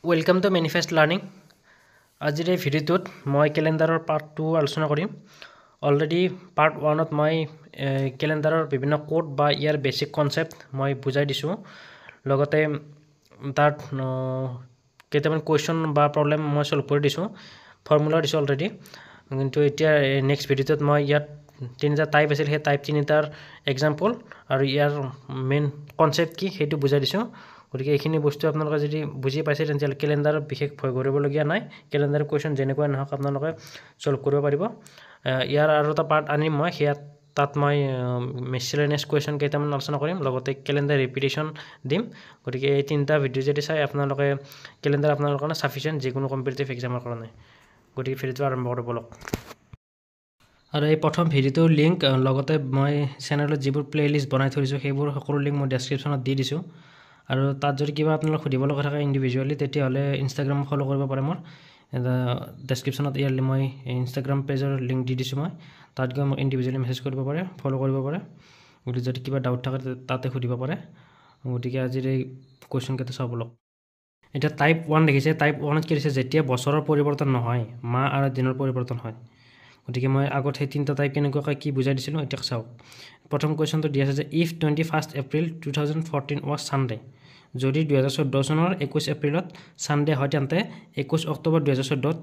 Welcome to Manifest Learning. আজিৰ এই ভিডিঅ'টোত মই কেলেণ্ডাৰৰ পাৰ্ট 2 আলোচনা কৰিম। অলৰেডি পাৰ্ট 1ত মই কেলেণ্ডাৰৰ বিভিন্ন কোড বা ইয়াৰ বেসিক কনসেপ্ট মই বুজাই দিছোঁ। লগতে তাত কেইটামান কোৱেশ্চন বা প্ৰবলেম মই সলভ কৰি দিছোঁ, ফৰ্মুলা দিছোঁ অলৰেডি। কিন্তু এতিয়া নেক্সট ভিডিঅ'টোত মই ইয়াত তিনিটা টাইপ আছিল, সেই টাইপ তিনিটাৰ এক্সাম্পল আৰু ইয়াৰ মেইন কনসেপ্ট কি সেইটো বুজাই দিছোঁ। গতিকে এইখিনি বস্তু আপোনালোকে যদি বুজি পাইছে তেতিয়াহ'লে কেলেণ্ডাৰত বিশেষ ভয় কৰিবলগীয়া নাই। কেলেণ্ডাৰ কুৱেশ্যন যেনেকুৱা নহওক আপোনালোকে সলভ কৰিব পাৰিব। ইয়াৰ আৰু এটা পাৰ্ট আনিম মই, তাত মই মিছলেনিয়াছ কুৱেশ্যন কেইটামান আলোচনা কৰিম, লগতে কেলেণ্ডাৰ ৰিপিটেশ্যন দিম। গতিকে এই তিনিটা ভিডিঅ' যদি চাই আপোনালোকে কেলেণ্ডাৰ আপোনালোকৰ কাৰণে চাফিচিয়েণ্ট যিকোনো কম্পিটিটিভ এক্সামৰ কাৰণে। গতিকে ভিডিঅ'টো আৰম্ভ কৰোঁ বলক। আৰু এই প্ৰথম ভিডিঅ'টোৰ লিংক লগতে মই চেনেলত যিবোৰ প্লে'লিষ্ট বনাই থৈ দিছোঁ সেইবোৰ সকলো লিংক মই ডেছক্ৰিপশ্যনত দি দিছোঁ। আৰু তাত যদি কিবা আপোনালোক সুধিব লগা থাকে ইণ্ডিভিজুৱেলি তেতিয়াহ'লে ইনষ্টাগ্ৰাম ফ'ল' কৰিব পাৰে। মোৰ ডেছক্ৰিপশ্যনত ইয়াৰ মই ইনষ্টাগ্ৰাম পেজৰ লিংক দি দিছোঁ। মই তাত গৈ মোক ইণ্ডিভিজুৱেলি মেছেজ কৰিব পাৰে, ফ'ল' কৰিব পাৰে। গতিকে যদি কিবা ডাউট থাকে তাতে সুধিব পাৰে। গতিকে আজিৰ এই কুৱেশ্যনকেইটা চাওঁ বলক। এতিয়া টাইপ 1 দেখিছে। টাইপ 1ত কি দিছে? যেতিয়া বছৰৰ পৰিৱৰ্তন নহয়, মাহ আৰু দিনৰ পৰিৱৰ্তন হয়। গতিকে মই আগত সেই তিনিটা টাইপ কেনেকুৱাকৈ কি বুজাই দিছিলোঁ এতিয়া চাওক। প্ৰথম কুৱেশ্যনটো দি আছে যে ইফ 21 এপ্ৰিল 2014 ৱাজ ছানডে। যদি 2014 চনৰ 21 এপ্ৰিলত ছানডে হয় তেন্তে 21 অক্টোবৰ 2014ত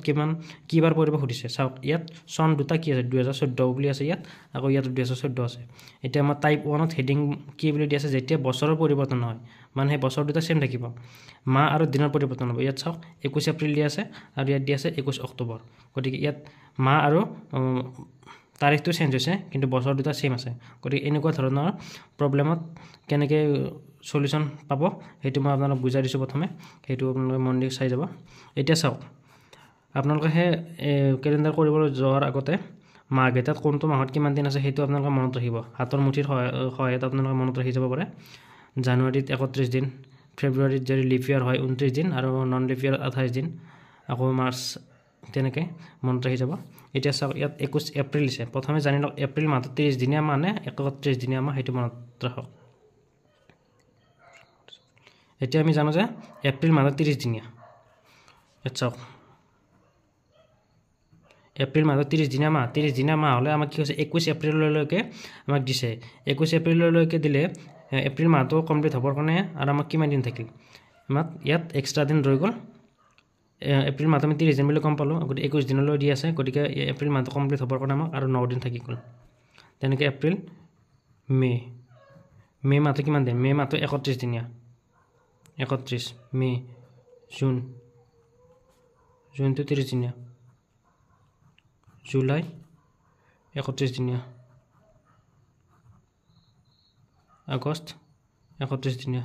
কি বাৰ পৰিব সুধিছে। চাওক ইয়াত চন দুটা কি আছে, 2014 বুলি আছে ইয়াত, আকৌ ইয়াত 2014 আছে। এতিয়া আমাৰ টাইপ 1ত হেডিং কি বুলি দি আছে? যেতিয়া বছৰৰ পৰিৱৰ্তন হয়, মানে সেই বছৰ দুটা চেম থাকিব, মাহ আৰু দিনৰ পৰিৱৰ্তন হ'ব। ইয়াত চাওক 21 এপ্ৰিল দি আছে আৰু ইয়াত দি আছে 21 অক্টোবৰ। গতিকে ইয়াত মাহ আৰু তাৰিখটো চেঞ্জ হৈছে কিন্তু বছৰ দুটা চেম আছে। গতিকে এনেকুৱা ধৰণৰ প্ৰব্লেমত কেনেকৈ সলিউশ্যন পাব সেইটো মই আপোনালোকক বুজাই দিছোঁ প্ৰথমে, সেইটো আপোনালোকে মন দি চাই যাব। এতিয়া চাওক, আপোনালোকে সেই কেলেণ্ডাৰ কৰিবলৈ যোৱাৰ আগতে মাহকেইটাত কোনটো মাহত কিমান দিন আছে সেইটো আপোনালোকে মনত ৰাখিব। হাতৰ মুঠিৰ সহায়ত আপোনালোকে মনত ৰাখি যাব পাৰে। জানুৱাৰীত 31 দিন, ফেব্ৰুৱাৰীত যদি লিপ ইয়াৰ হয় 29 দিন আৰু নন লিপ ইয়াৰ 28 দিন, আকৌ মাৰ্চ, তেনেকৈ মনত ৰাখি যাব। এতিয়া চাওক ইয়াত 21 এপ্ৰিল দিছে। প্ৰথমে জানি লওক এপ্ৰিল মাহটো 30 দিনীয়া মাহ নে 31 দিনীয়া মাহ, সেইটো মনত ৰাখক। এতিয়া আমি জানো যে এপ্ৰিল মাহটো 30 দিনীয়া। ইয়াত চাওক এপ্ৰিল মাহটো 30 দিনীয়া মাহ। 30 দিনীয়া মাহ হ'লে আমাক কি হৈছে 21 এপ্ৰিললৈকে আমাক দিছে। 21 এপ্ৰিললৈকে দিলে এপ্ৰিল মাহটো কমপ্লিট হ'বৰ কাৰণে আৰু আমাক কিমান দিন থাকিল? আমাক ইয়াত এক্সট্ৰা দিন ৰৈ গ'ল। এপ্ৰিল মাহটো আমি 30 দিন বুলি গম পালোঁ, গতিকে 21 দিনলৈ দি আছে। গতিকে এপ্ৰিল মাহটো কমপ্লিট হ'বৰ কাৰণে আমাক আৰু 9 দিন থাকি গ'ল। তেনেকৈ এপ্ৰিল, মে' মাহটো কিমান দিন? মে' মাহটো 31 দিনীয়া। 31 মে', জুনটো 30 দিনীয়া, জুলাই 31 দিনীয়া, আগষ্ট 31 দিনীয়া,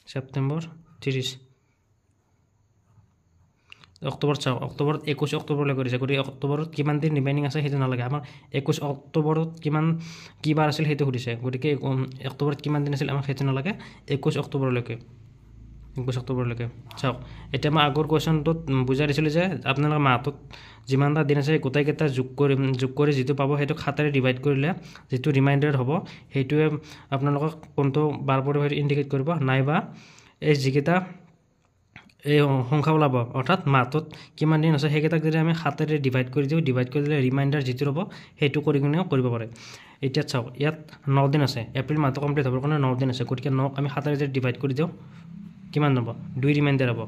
ছেপ্টেম্বৰ 30, অক্টোবৰত চাওক অক্টোবৰত 21 অক্টোবৰলৈ কৰিছে। গতিকে অক্টোবৰত কিমান দিন ৰিমেইনিং আছে সেইটো নালাগে আমাক। 21 অক্টোবৰত কি বাৰ আছিল সেইটো সুধিছে। গতিকে অক্টোবৰত কিমান দিন আছিল আমাক সেইটো নালাগে, 21 অক্টোবৰলৈকে চাওক। এতিয়া মই আগৰ কুৱেশ্যনটোত বুজাই দিছিলোঁ যে আপোনালোকে মাহটোত যিমানটা দিন আছে গোটেইকেইটা যোগ কৰি যিটো পাব সেইটো 7ৰে ডিভাইড কৰিলে যিটো ৰিমাইণ্ডাৰ হ'ব সেইটোৱে আপোনালোকক কোনটো বাৰ পৰিব সেইটো ইণ্ডিকেট কৰিব। নাইবা এই যিকেইটা এই সংখ্যা ওলাব, অৰ্থাৎ মাহটোত কিমান দিন আছে সেইকেইটাক যদি আমি 7ৰে ডিভাইড কৰি দিওঁ, ডিভাইড কৰি দিলে ৰিমাইণ্ডাৰ যিটো হ'ব সেইটো কৰি কিনেও কৰিব পাৰে। এতিয়া চাওক ইয়াত 9 দিন আছে, এপ্ৰিল মাহটো কমপ্লিট হ'বৰ কাৰণে 9 দিন আছে। গতিকে 9ক আমি 7ৰে যদি ডিভাইড কৰি দিওঁ কিমান হ'ব? 2 ৰিমাইণ্ডাৰ হ'ব।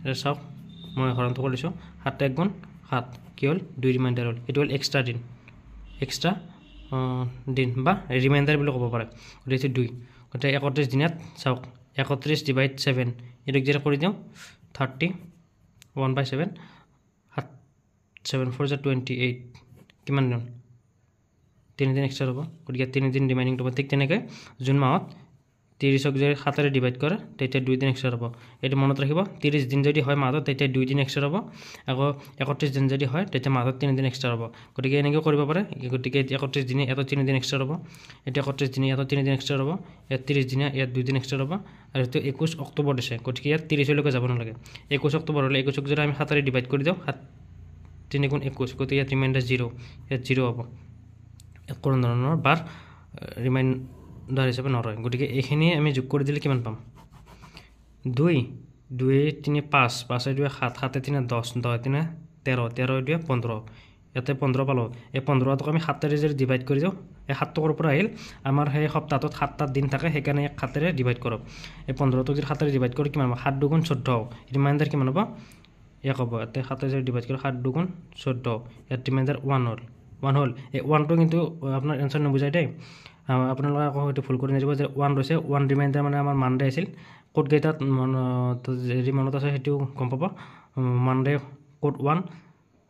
এতিয়া চাওক মই হৰণটো কৰিছোঁ, 7 × 1 = 7, কি হ'ল 2 ৰিমাইণ্ডাৰ হ'ল। এইটো হ'ল এক্সট্ৰা দিন বা ৰিমাইণ্ডাৰ বুলি ক'ব পাৰে। গতিকে 2, গতিকে 31 দিনীয়াত চাওক 31 / 7 এইটোক যেতিয়া কৰি দিওঁ 30, 1/7, 7 4 = 28, কিমান দিন? 3 দিন এক্সট্ৰা হ'ব। গতিকে 3 দিন ৰিমাইনিং হ'ব। ঠিক তেনেকৈ জুন মাহত 30ক যদি 7ৰে ডিভাইড কৰে তেতিয়া 2 দিন এক্সট্ৰা হ'ব। এইটো মনত ৰাখিব। 30 দিন যদি হয় মাহত তেতিয়া 2 দিন এক্সট্ৰা হ'ব। আকৌ 31 দিন যদি হয় তেতিয়া মাহত 3 দিন এক্সট্ৰা হ'ব। গতিকে এনেকৈ কৰিব পাৰে। গতিকে 31 দিনে ইয়াত 3 দিন এক্সট্ৰা হ'ব, এতিয়া 31 দিনে ইয়াত 3 দিন এক্সট্ৰা হ'ব, ইয়াত 30 দিনে ইয়াত 2 দিন এক্সট্ৰা হ'ব। আৰু এইটো 21 অক্টোবৰ দিছে, গতিকে ইয়াত 30লৈকে যাব নালাগে। 21 অক্টোবৰ হ'লে 21ক যদি আমি 7ৰে ডিভাইড কৰি দিওঁ 7 3 × 21, গতিকে ইয়াত ৰিমাইণ্ডাৰ 0, ইয়াত 0 হ'ব। ইয়াত কোনো ধৰণৰ বাৰ ধাৰ হিচাপে নৰয় গতিকে এইখিনি আমি যোগ কৰি দিলে কিমান পাম 2 2 3 5 5 2 7 7 3 10 10 3 13 13 2 15 ইয়াতে 15 পালো এই 15 টক আমি 7 ৰে যদি ডিভাইড কৰি দিও এই 7 টকৰ পৰা আহিল আমাৰ সেই সপ্তাহত 7টা দিন থাকে সেইকাৰণে 7 ৰে ডিভাইড কৰক এই 15 টক যদি 7 ৰে ডিভাইড কৰি কিমান 7 2 14 ৰিমাইন্ডাৰ কিমান হ'ব এক হ'ব এতে 7 ৰে ডিভাইড কৰি 7 2 14 ইয়াত ৰিমাইন্ডাৰ 1 হ'ল এই 1 টো কিন্তু আপোনাৰ आंसर নবুজাই দেই আপোনালোকে আকৌ হয়তো ভুল কৰি নিদিব যে 1 ৰৈছে 1 ৰিমাইন্ডাৰ মানে আমাৰ মানডে আছিল কোড গেটাত যদি মনত আছে হেতু গম পাব মানডে কোড 1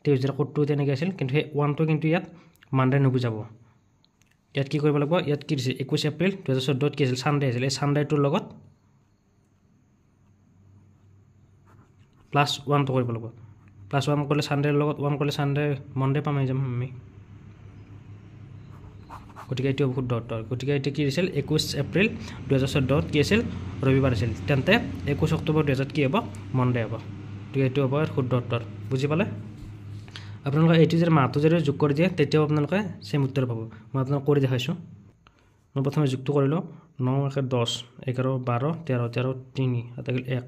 টিউজডে কোড 2 তেনেকৈ আছিল কিন্তু সেই 1 টো কিন্তু ইয়াত মানডে নবুজাব ইয়াত কি কৰিব লাগিব ইয়াত কি দিছে 21 এপ্ৰিল 2014 কি আছিল সানডে আছিল এই সানডেটোৰ লগত প্লাস 1 তো কৰিব লাগিব প্লাস 1 কৰিলে সানডেৰ লগত 1 কৰিলে সানডে মনডে পাম যাম আমি গতিকে এটো বহুত ডট গতিকে এটো কি দিছিল 21 এপ্ৰিল 2014 কি আছিল ৰবিবাৰ আছিল তেন্তে 21 অক্টোবৰ 2000 কি হ'ব মনডে হ'ব গতিকে এটো হ'ব শুদ্ধ উত্তৰ বুজি পালে আপোনালোকে এইটো যে মাহটো যদি যোগ কৰি দিয়ে তেতিয়াও আপোনালোকে সেম উত্তৰ পাব মই আপোনাক কৰি দেখাইছো মই প্ৰথমে যোগটো কৰিলো 9 1 10 11 12 13 13 3 আটাগিল 1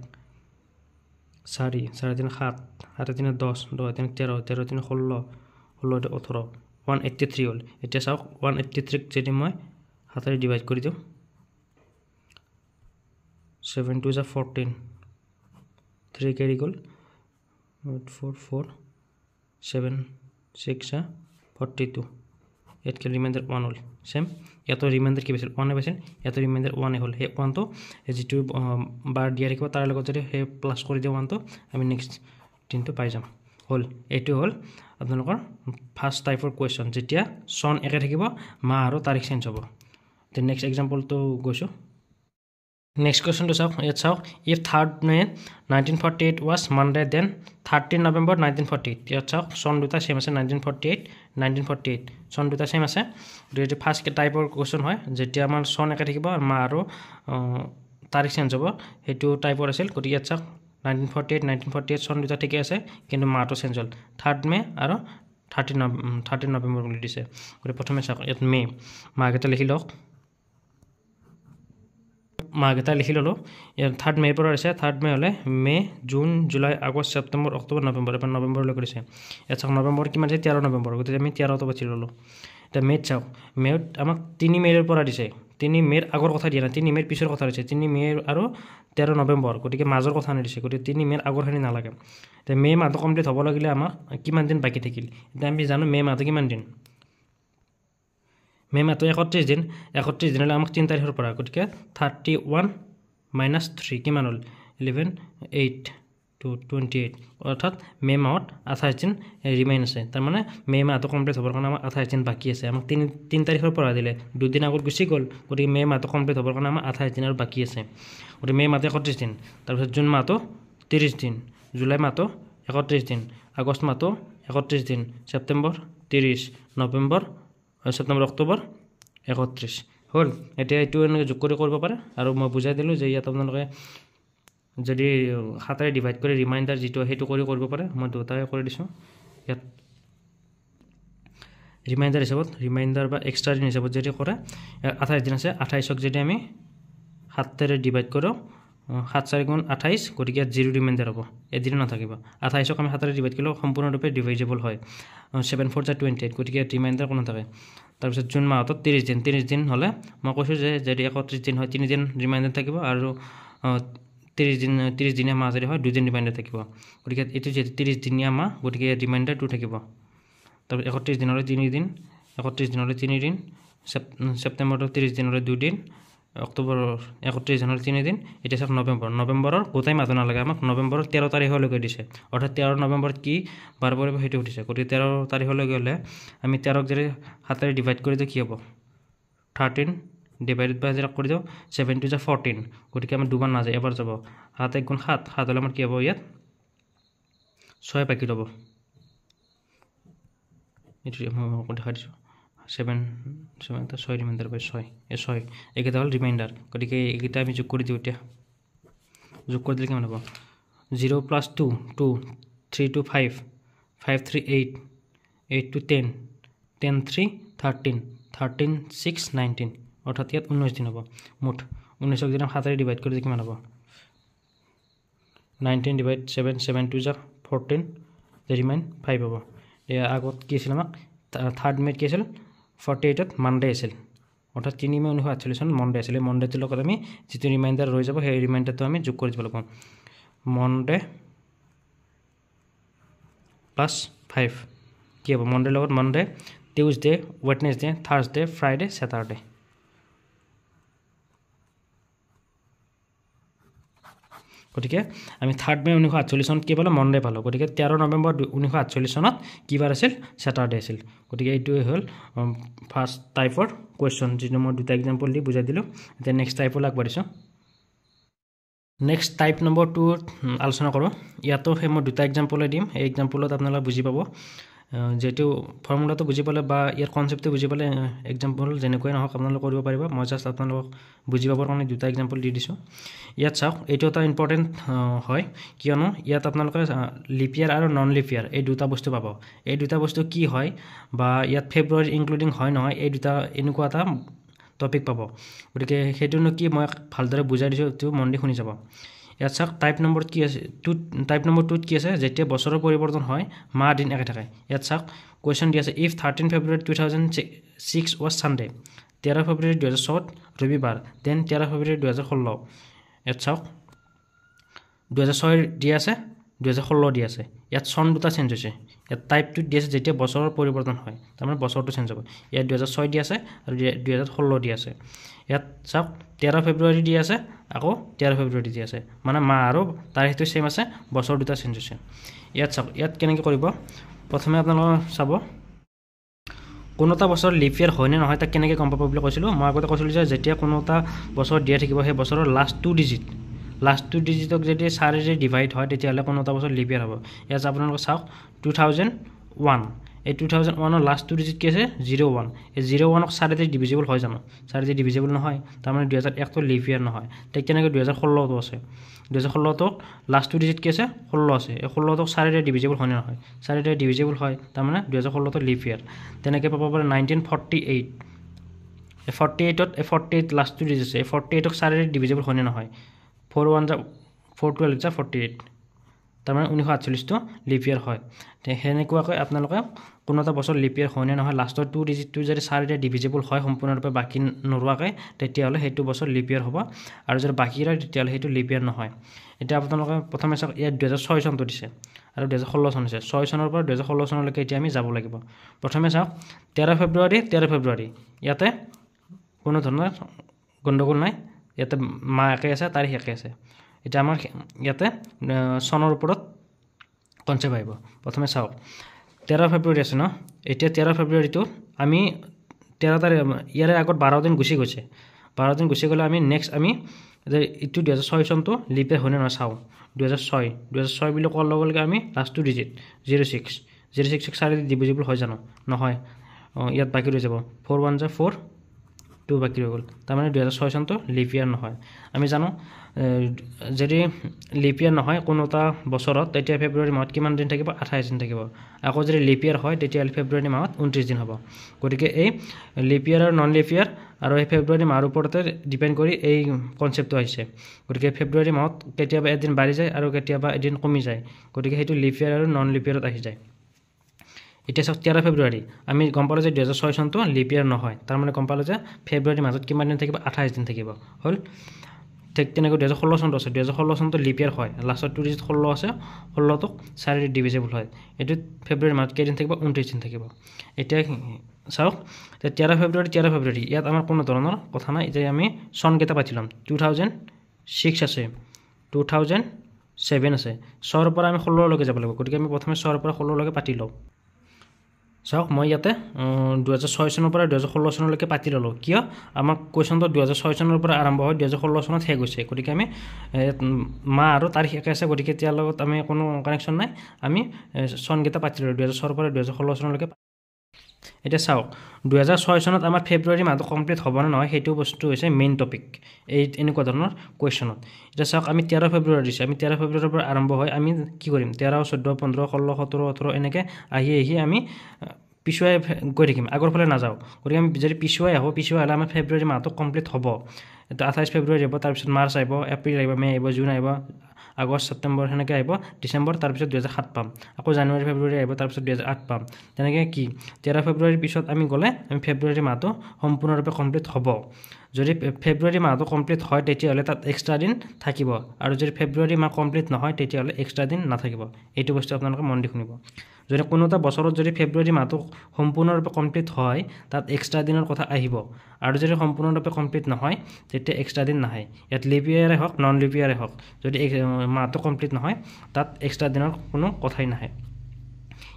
4 4 3 7 8 3 10 2 3 13 13 3 16 16 18 183 হল এটা চাওক 183 যদি মই হাতেৰে ডিভাইড কৰি দিও 7 2 14 3 কেৰি গল 4 4 7 6 42 এট কে ৰিমাইন্ডাৰ 1 হল সেম ইয়াতো ৰিমাইন্ডাৰ কি পাইছিল 1 পাইছিল ইয়াতো ৰিমাইন্ডাৰ 1 হল হে 1 তো যেটো বাৰ দিয়া ৰাখিব তাৰ লগত যদি হে প্লাস কৰি দিও 1 তো আমি নেক্সট দিনটো পাই যাম হল এটো হল আপোনালোকৰ ফাৰ্স্ট টাইপৰ কোৱেশ্চন যেতিয়া সন একে থাকিব মাহ আৰু তাৰিখ চেঞ্জ হ'ব তে নেক্সট एग्जांपल তো গৈছো নেক্সট কোৱেশ্চন তো চাওক ইয়াত চাওক if 3rd May 1948 was Monday then 13 November 1948 ইয়াত চাওক সন দুটা সেম আছে 1948 সন দুটা সেম আছে যেটো ফাৰ্স্ট টাইপৰ কোৱেশ্চন হয় যেতিয়া আমাৰ সন একে থাকিব আৰু মাহ আৰু তাৰিখ চেঞ্জ হ'ব হেতু টাইপৰ আছিল গতি ইয়াত চাওক 1948 সন দুটা ঠিকে আছে কিন্তু মাহটো চেঞ্জ হল 3rd May আৰু 13 November বুলি দিছে গতি প্ৰথমে চাওক ইয়াত মে মাহকেটা লিখি লওক মাহকেটা লিখি ললো ইয়াত 3rd May পৰা আছে 3rd May হলে মে জুন জুলাই আগষ্ট সেপ্টেম্বৰ অক্টোবৰ নৱেম্বৰ এবাৰ নৱেম্বৰ লৈ কৰিছে ইয়াত চাওক নৱেম্বৰ কিমান আছে 13 নৱেম্বৰ গতি আমি 13 তো বাছি ললো এটা মে চাওক মে আমাক 3 মেৰ পৰা দিছে 3 মেৰ আগৰ কথা দিয়া না 3 মেৰ পিছৰ কথা দিছে 3 মে আৰু 13 নৱেম্বৰ গতিকে মাজৰ কথা নিদিছে গতি 3 মেৰ আগৰ খানি নালাগে তে মে মাহটো কমপ্লিট হ'ব লাগিলে আমাক কিমান দিন বাকি থাকিল এটা আমি জানো মে মাহটো কিমান দিন মে মাহটো 31 দিন 31 দিন হলে আমাক 3 তাৰিখৰ পৰা গতিকে 31 - 3 কিমান হল 11 8 to 28 অৰ্থাৎ মে মাহত 28 দিন ৰিমেইন আছে তাৰ মানে মে মাহটো কমপ্লিট হ'বৰ কাৰণে আমাৰ 28 দিন বাকি আছে আমাক 3 তাৰিখৰ পৰা দিলে 2 দিন আগত গুছি গল গতিকে মে মাহটো কমপ্লিট হ'বৰ কাৰণে আমাৰ 28 দিন আৰু বাকি আছে গতিকে মে মাহটো 31 দিন তাৰ পিছত জুন মাহটো 30 দিন জুলাই মাহটো 31 দিন আগষ্ট মাহটো 31 দিন সেপ্টেম্বৰ 30 নৱেম্বৰ সেপ্টেম্বৰ অক্টোবৰ 31 হল এতিয়া এটো এনেকৈ যোগ কৰি কৰিব পাৰে আৰু মই বুজাই দিলো যে ইয়াত আপোনালোকে যদি হাতেৰে ডিভাইড কৰি ৰিমাইন্ডাৰ যেটো হেতু কৰিব পাৰে মই দুটাই কৰি দিছো ইয়াত ৰিমাইন্ডাৰ হিচাপত ৰিমাইন্ডাৰ বা এক্সট্ৰা দিন হিচাপত যদি কৰে 28 দিন আছে 28ক যদি আমি হাতেৰে ডিভাইড কৰো 7 4 গুণ 28 গতিকে 0 ৰিমাইন্ডাৰ হ'ব এদিন নাথাকিব 28ক আমি হাতেৰে ডিভাইড কৰিলে সম্পূৰ্ণৰূপে ডিভাইজেবল হয় 7 4 28 গতিকে ৰিমাইন্ডাৰ কোনো থাকে তাৰ পিছত জুন মাহত 30 দিন হলে মই কৈছো যে যদি 31 দিন হয় 3 দিন ৰিমাইন্ডাৰ থাকিব আৰু 30 দিনীয়া মাহ যদি হয় 2 দিন ৰিমাইন্ডাৰ থাকিব গতিকে এটো যে 30 দিনীয়া মাহ গতিকে ৰিমাইন্ডাৰ 2 থাকিব তাৰ 31 দিনলৈ 3 দিন 31 দিনলৈ 3 দিন সেপ্টেম্বৰ 30 দিনলৈ 2 দিন অক্টোবৰ 31 দিনলৈ 3 দিন এটা সব নৱেম্বৰৰ গোটাই মাহ নালাগে আমাক নৱেম্বৰৰ 13 তাৰিখলৈকে দিছে অৰ্থাৎ 13 নৱেম্বৰত কি বাৰ পৰিব হেতু উঠিছে গতিকে 13 তাৰিখলৈকে হলে আমি 13ক যদি হাতেৰে ডিভাইড কৰি দিও কি হ'ব 13 ডিভাইডেড বাই 0 কৰি দিও 7 2 14 গতিকে আমাৰ দুবাৰ না যায় এবাৰ যাব 7 1 গুণ 7 7 হলে আমাৰ কি হ'ব ইয়াত 6 বাকি যাব এটো মই দেখাই দিছো 7 7 6 ৰিমাইন্ডাৰ বাই 6 এই 6 একেটা হল ৰিমাইন্ডাৰ গতিকে একেটা আমি যোগ কৰি দিও এতিয়া যোগ কৰি দিলে কিমান হ'ব 0 + 2 2 3 to 5 5 3 8 8 to 10 10 3 13 13 6 19 অৰ্থাৎ ইয়াত 19 দিন হ'ব মুঠ 19 দিনক 7 ডিভাইড কৰি কিমান হ'ব 19 ডিভাইড 7 7 2 যা 14 the remain 5 হ'ব এয়া আগত কি আছিল আমাক থাৰ্ড মেট কি আছিল 48 ত মানডে আছিল অৰ্থাৎ 3 মে 1948 চন মনডে আছিল মনডেটোৰ লগত আমি যিটো ৰিমাইন্ডাৰ ৰৈ যাব সেই ৰিমাইন্ডাৰটো আমি যোগ কৰি দিব লাগিব মনডে প্লাস 5 কি হ'ব মনডে লগত Monday Tuesday Wednesday Thursday Friday Saturday গতিকে আমি 3 মে 1948 চনত কি পালো মনডে পালো গতিকে 13 নৱেম্বৰ 1948 চনত কি বাৰ আছিল স্যাটাৰডে আছিল গতিকে এইটোই হল ফাৰ্স্ট টাইপৰ কোৱেশ্চন যিটো মই দুটা এক্সাম্পল দি বুজাই দিলো এতিয়া নেক্সট টাইপৰ আগবাঢ়িছো নেক্সট টাইপ নম্বৰ 2 আলোচনা কৰো ইয়াতো হে মই দুটা এক্সাম্পল দিম এই এক্সাম্পলত আপোনালোকে বুজি পাব যেটো ফৰ্মুলাটো বুজি পালে বা ইয়াৰ কনসেপ্টটো বুজি পালে এক্সাম্পল যেনেকৈ নহক আপোনালোকে কৰিব পাৰিব মই জাস্ট আপোনালোকক বুজি পাবৰ কাৰণে দুটা এক্সাম্পল দি দিছো ইয়াত চাওক এইটো এটা ইম্পৰ্টেন্ট হয় কিয়নো ইয়াত আপোনালোকে লিপ ইয়াৰ আৰু নন লিপ ইয়াৰ এই দুটা বস্তু পাব এই দুটা বস্তু কি হয় বা ইয়াত ফেব্ৰুৱাৰী ইনক্লুডিং হয় নহয় এই দুটা এনেকুৱা এটা টপিক পাব গতিকে হেতুনো কি মই ভালদৰে বুজাই দিছো তো মন দি শুনি যাব ইয়াত চাওক টাইপ নম্বৰ কি আছে টাইপ নম্বৰ 2 কি আছে যেতিয়া বছৰৰ পৰিৱৰ্তন হয় মাহ দিন একে থাকে ইয়াত চাওক কোৱেশ্চন দি আছে ইফ 13 ফেব্ৰুৱাৰী 2006 was Sunday 13 ফেব্ৰুৱাৰী 2007 ৰবিবাৰ দেন 13 ফেব্ৰুৱাৰী 2016 ইয়াত চাওক 2006 দি আছে 2016 দি আছে ইয়াত সন দুটা চেঞ্জ হৈছে ইয়াত টাইপ 2 দি আছে যেতিয়া বছৰৰ পৰিৱৰ্তন হয় তাৰমানে বছৰটো চেঞ্জ হ'ব ইয়াত 2006 দি আছে আৰু 2016 দি আছে ইয়াত চাওক 13 ফেব্ৰুৱাৰী দি আছে আকৌ 13 ফেব্ৰুৱাৰী দি আছে মানে মাহ আৰু তাৰিখটো সেম আছে বছৰ দুটা চেঞ্জ হৈছে ইয়াত চাওক ইয়াত কেনেকৈ কৰিব প্ৰথমে আপোনালোকে চাব কোনোটা বছৰ লিপ ইয়াৰ হয় নে নহয় তা কেনেকৈ গম পাব বুলি কৈছিলো মই আগতে কৈছিলো যে যেতিয়া কোনোটা বছৰ দিয়া থাকিব সেই বছৰৰ লাষ্ট 2 ডিজিট লাষ্ট 2 ডিজিটক যদি 4 ৰে ডিভাইড হয় তেতিয়ালে কোনোটা বছৰ লিপ ইয়াৰ হ'ব ইয়াত আপোনালোকে চাওক 2001 এই 2001 ৰ লাষ্ট 2 ডিজিট কি আছে 01 এই 01 ক 4 ৰে ডিভিজিবল হয় জানো 4 ৰে ডিভিজিবল নহয় তাৰ মানে 2001 তো লিপ ইয়াৰ নহয় ঠিক তেনেকৈ 2016 তো আছে 2016 তো লাষ্ট 2 ডিজিট কি আছে 16 আছে এই 16 তো 4 ৰে ডিভিজিবল হয় নহয় 4 ৰে ডিভিজিবল হয় তাৰ মানে 2016 তো লিপ ইয়াৰ তেনেকৈ পাব পাৰে 1948 এই 48 ত 48 লাষ্ট 2 ডিজিট আছে 48 ক 4 ৰে ডিভিজিবল হয় নহয় 41 412 যা 48 তাৰ মানে 1948 তো লিপ ইয়াৰ হয় তে হেনেকুৱাকৈ আপোনালোকে কোনোটা বছৰ লিপ ইয়াৰ হয় নে নহয় লাষ্টৰ 2 ডিজিটটো যদি 4 ৰে ডিভিজিবল হয় সম্পূৰ্ণৰূপে বাকি নৰুৱাকৈ তেতিয়ালে হেতু বছৰ লিপ ইয়াৰ হ'ব আৰু যদি বাকি ৰয় তেতিয়ালে হেতু লিপ ইয়াৰ নহয় এটা আপোনালোকে প্ৰথমে চাওক ইয়াত 2006 চনটো দিছে আৰু 2016 চন আছে 6 চনৰ পৰা 2016 চনলৈকে এতিয়া আমি যাব লাগিব প্ৰথমে চাওক 13 ফেব্ৰুৱাৰী ইয়াতে কোনো ধৰণৰ গণ্ডগোল নাই ইয়াতে মাহ একে আছে তাৰিখ একে আছে এটা আমাৰ ইয়াতে সনৰ ওপৰত কনসেপ্ট আহিব প্ৰথমে চাওক 13 ফেব্ৰুৱাৰী আছে ন এতিয়া 13 ফেব্ৰুৱাৰীটো আমি 13 তাৰিখ ইয়াৰে আগত 12 দিন গুছি গৈছে 12 দিন গুছি গলে আমি নেক্সট আমি ইটো 2006 চনটো লিপে হনে না চাও 2006 বুলি কোৱাৰ লগে লগে আমি লাষ্ট 2 ডিজিট 06 4 ডিভিজিবল হয় জানো নহয় ইয়াত বাকি ৰৈ যাব 41 যা 4 2 বাকি ৰৈ গল তাৰ মানে 2006 চনটো লিপ ইয়াৰ নহয় আমি জানো যদি লিপ ইয়াৰ নহয় কোনোটা বছৰত তেতিয়া ফেব্ৰুৱাৰী মাহত কিমান দিন থাকিব 28 দিন থাকিব আকৌ যদি লিপ ইয়াৰ হয় তেতিয়া ফেব্ৰুৱাৰী মাহত 29 দিন হ'ব গতিকে এই লিপ ইয়াৰ আৰু নন লিপ ইয়াৰ আৰু এই ফেব্ৰুৱাৰী মাহৰ ওপৰতে ডিপেন্ড কৰি এই কনসেপ্টটো আহিছে গতিকে ফেব্ৰুৱাৰী মাহত কেতিয়াবা এদিন বাঢ়ি যায় আৰু কেতিয়াবা এদিন কমি যায় গতিকে হেতু লিপ ইয়াৰ আৰু নন লিপ ইয়াৰত আহি যায় এটা 13 ফেব্ৰুৱাৰী আমি গম পালো যে 2006 চনটো লিপ ইয়াৰ নহয় তাৰ মানে গম পালো যে ফেব্ৰুৱাৰী মাহত কিমান দিন থাকিব 28 দিন থাকিব হল ঠিক তেনেকৈ 2016 চনটো আছে 2016 চনটো লিপ ইয়াৰ হয় লাষ্টৰ 2 ডিজিট 16 আছে 16 তো 4 ৰে ডিভিজিবল হয় এটো ফেব্ৰুৱাৰী মাহত কেদিন থাকিব 29 দিন থাকিব এতিয়া চাওক 13 ফেব্ৰুৱাৰী ইয়াত আমাৰ কোনো ধৰণৰ কথা নাই যে আমি সন কেটা পাতিলাম 2006 আছে 2007 আছে 6 ৰ পৰা আমি 16 লৈকে যাব লাগিব গতিকে আমি প্ৰথমে 6 ৰ পৰা 16 লৈকে পাতি লও চাওক মই ইয়াতে 2006 চনৰ পৰা 2016 চনলৈকে পাতি ললো কিয় আমাক কোৱেশ্চনটো 2006 চনৰ পৰা আৰম্ভ হয় 2016 চনত শেষ হৈছে গতিকে আমি মাহ আৰু তাৰিখ একে আছে গতিকে ইয়াৰ লগত আমি কোনো কানেকচন নাই আমি সন গেটা পাতি ললো 2006 পৰা 2016 চনলৈকে এটা চাওক 2006 চনত আমাৰ ফেব্ৰুৱাৰী মাহটো কমপ্লিট হ'ব না নহয় হেতু বস্তু হৈছে মেইন টপিক এই এনেকুৱা ধৰণৰ কোৱেশ্চনত এটা চাওক আমি 13 ফেব্ৰুৱাৰী দিছে আমি 13 ফেব্ৰুৱাৰীৰ পৰা আৰম্ভ হয় আমি কি কৰিম 13 14 15 16 17 18 এনেকৈ আহি আমি পিছুৱাই গৈ থাকিম আগৰ ফালে নাযাওঁ গতিকে আমি যদি পিছুৱাই আহোঁ পিছুৱাই হ'লে আমাৰ ফেব্ৰুৱাৰী মাহটো কমপ্লিট হ'ব এইটো 28 ফেব্ৰুৱাৰী আহিব তাৰপিছত মাৰ্চ আহিব এপ্ৰিল আহিব মে আহিব জুন আহিব আগষ্ট ছেপ্টেম্বৰ সেনেকৈ আহিব ডিচেম্বৰ তাৰপিছত 2007 পাম আকৌ জানুৱাৰী ফেব্ৰুৱাৰী আহিব তাৰপিছত 2008 পাম তেনেকৈ কি 13 ফেব্ৰুৱাৰীৰ পিছত আমি গ'লে আমি ফেব্ৰুৱাৰী মাহটো সম্পূৰ্ণৰূপে কমপ্লিট হ'ব যদি ফেব্ৰুৱাৰী মাহটো কমপ্লিট হয় তেতিয়াহ'লে তাত এক্সট্ৰা দিন থাকিব আৰু যদি ফেব্ৰুৱাৰী মাহ কমপ্লিট নহয় তেতিয়াহ'লে এক্সট্ৰা দিন নাথাকিব এইটো বস্তু আপোনালোকে মন দি শুনিব যদি কোনো এটা বছৰত যদি ফেব্ৰুৱাৰী মাহটো সম্পূৰ্ণৰূপে কমপ্লিট হয় তাত এক্সট্ৰা দিনৰ কথা আহিব আৰু যদি সম্পূৰ্ণৰূপে কমপ্লিট নহয় তেতিয়া এক্সট্ৰা দিন নাহে ইয়াত লিপ ইয়াৰে হওক নন লিপ ইয়াৰে হওক যদি মাহটো কমপ্লিট নহয় তাত এক্সট্ৰা দিনৰ কোনো কথাই নাহে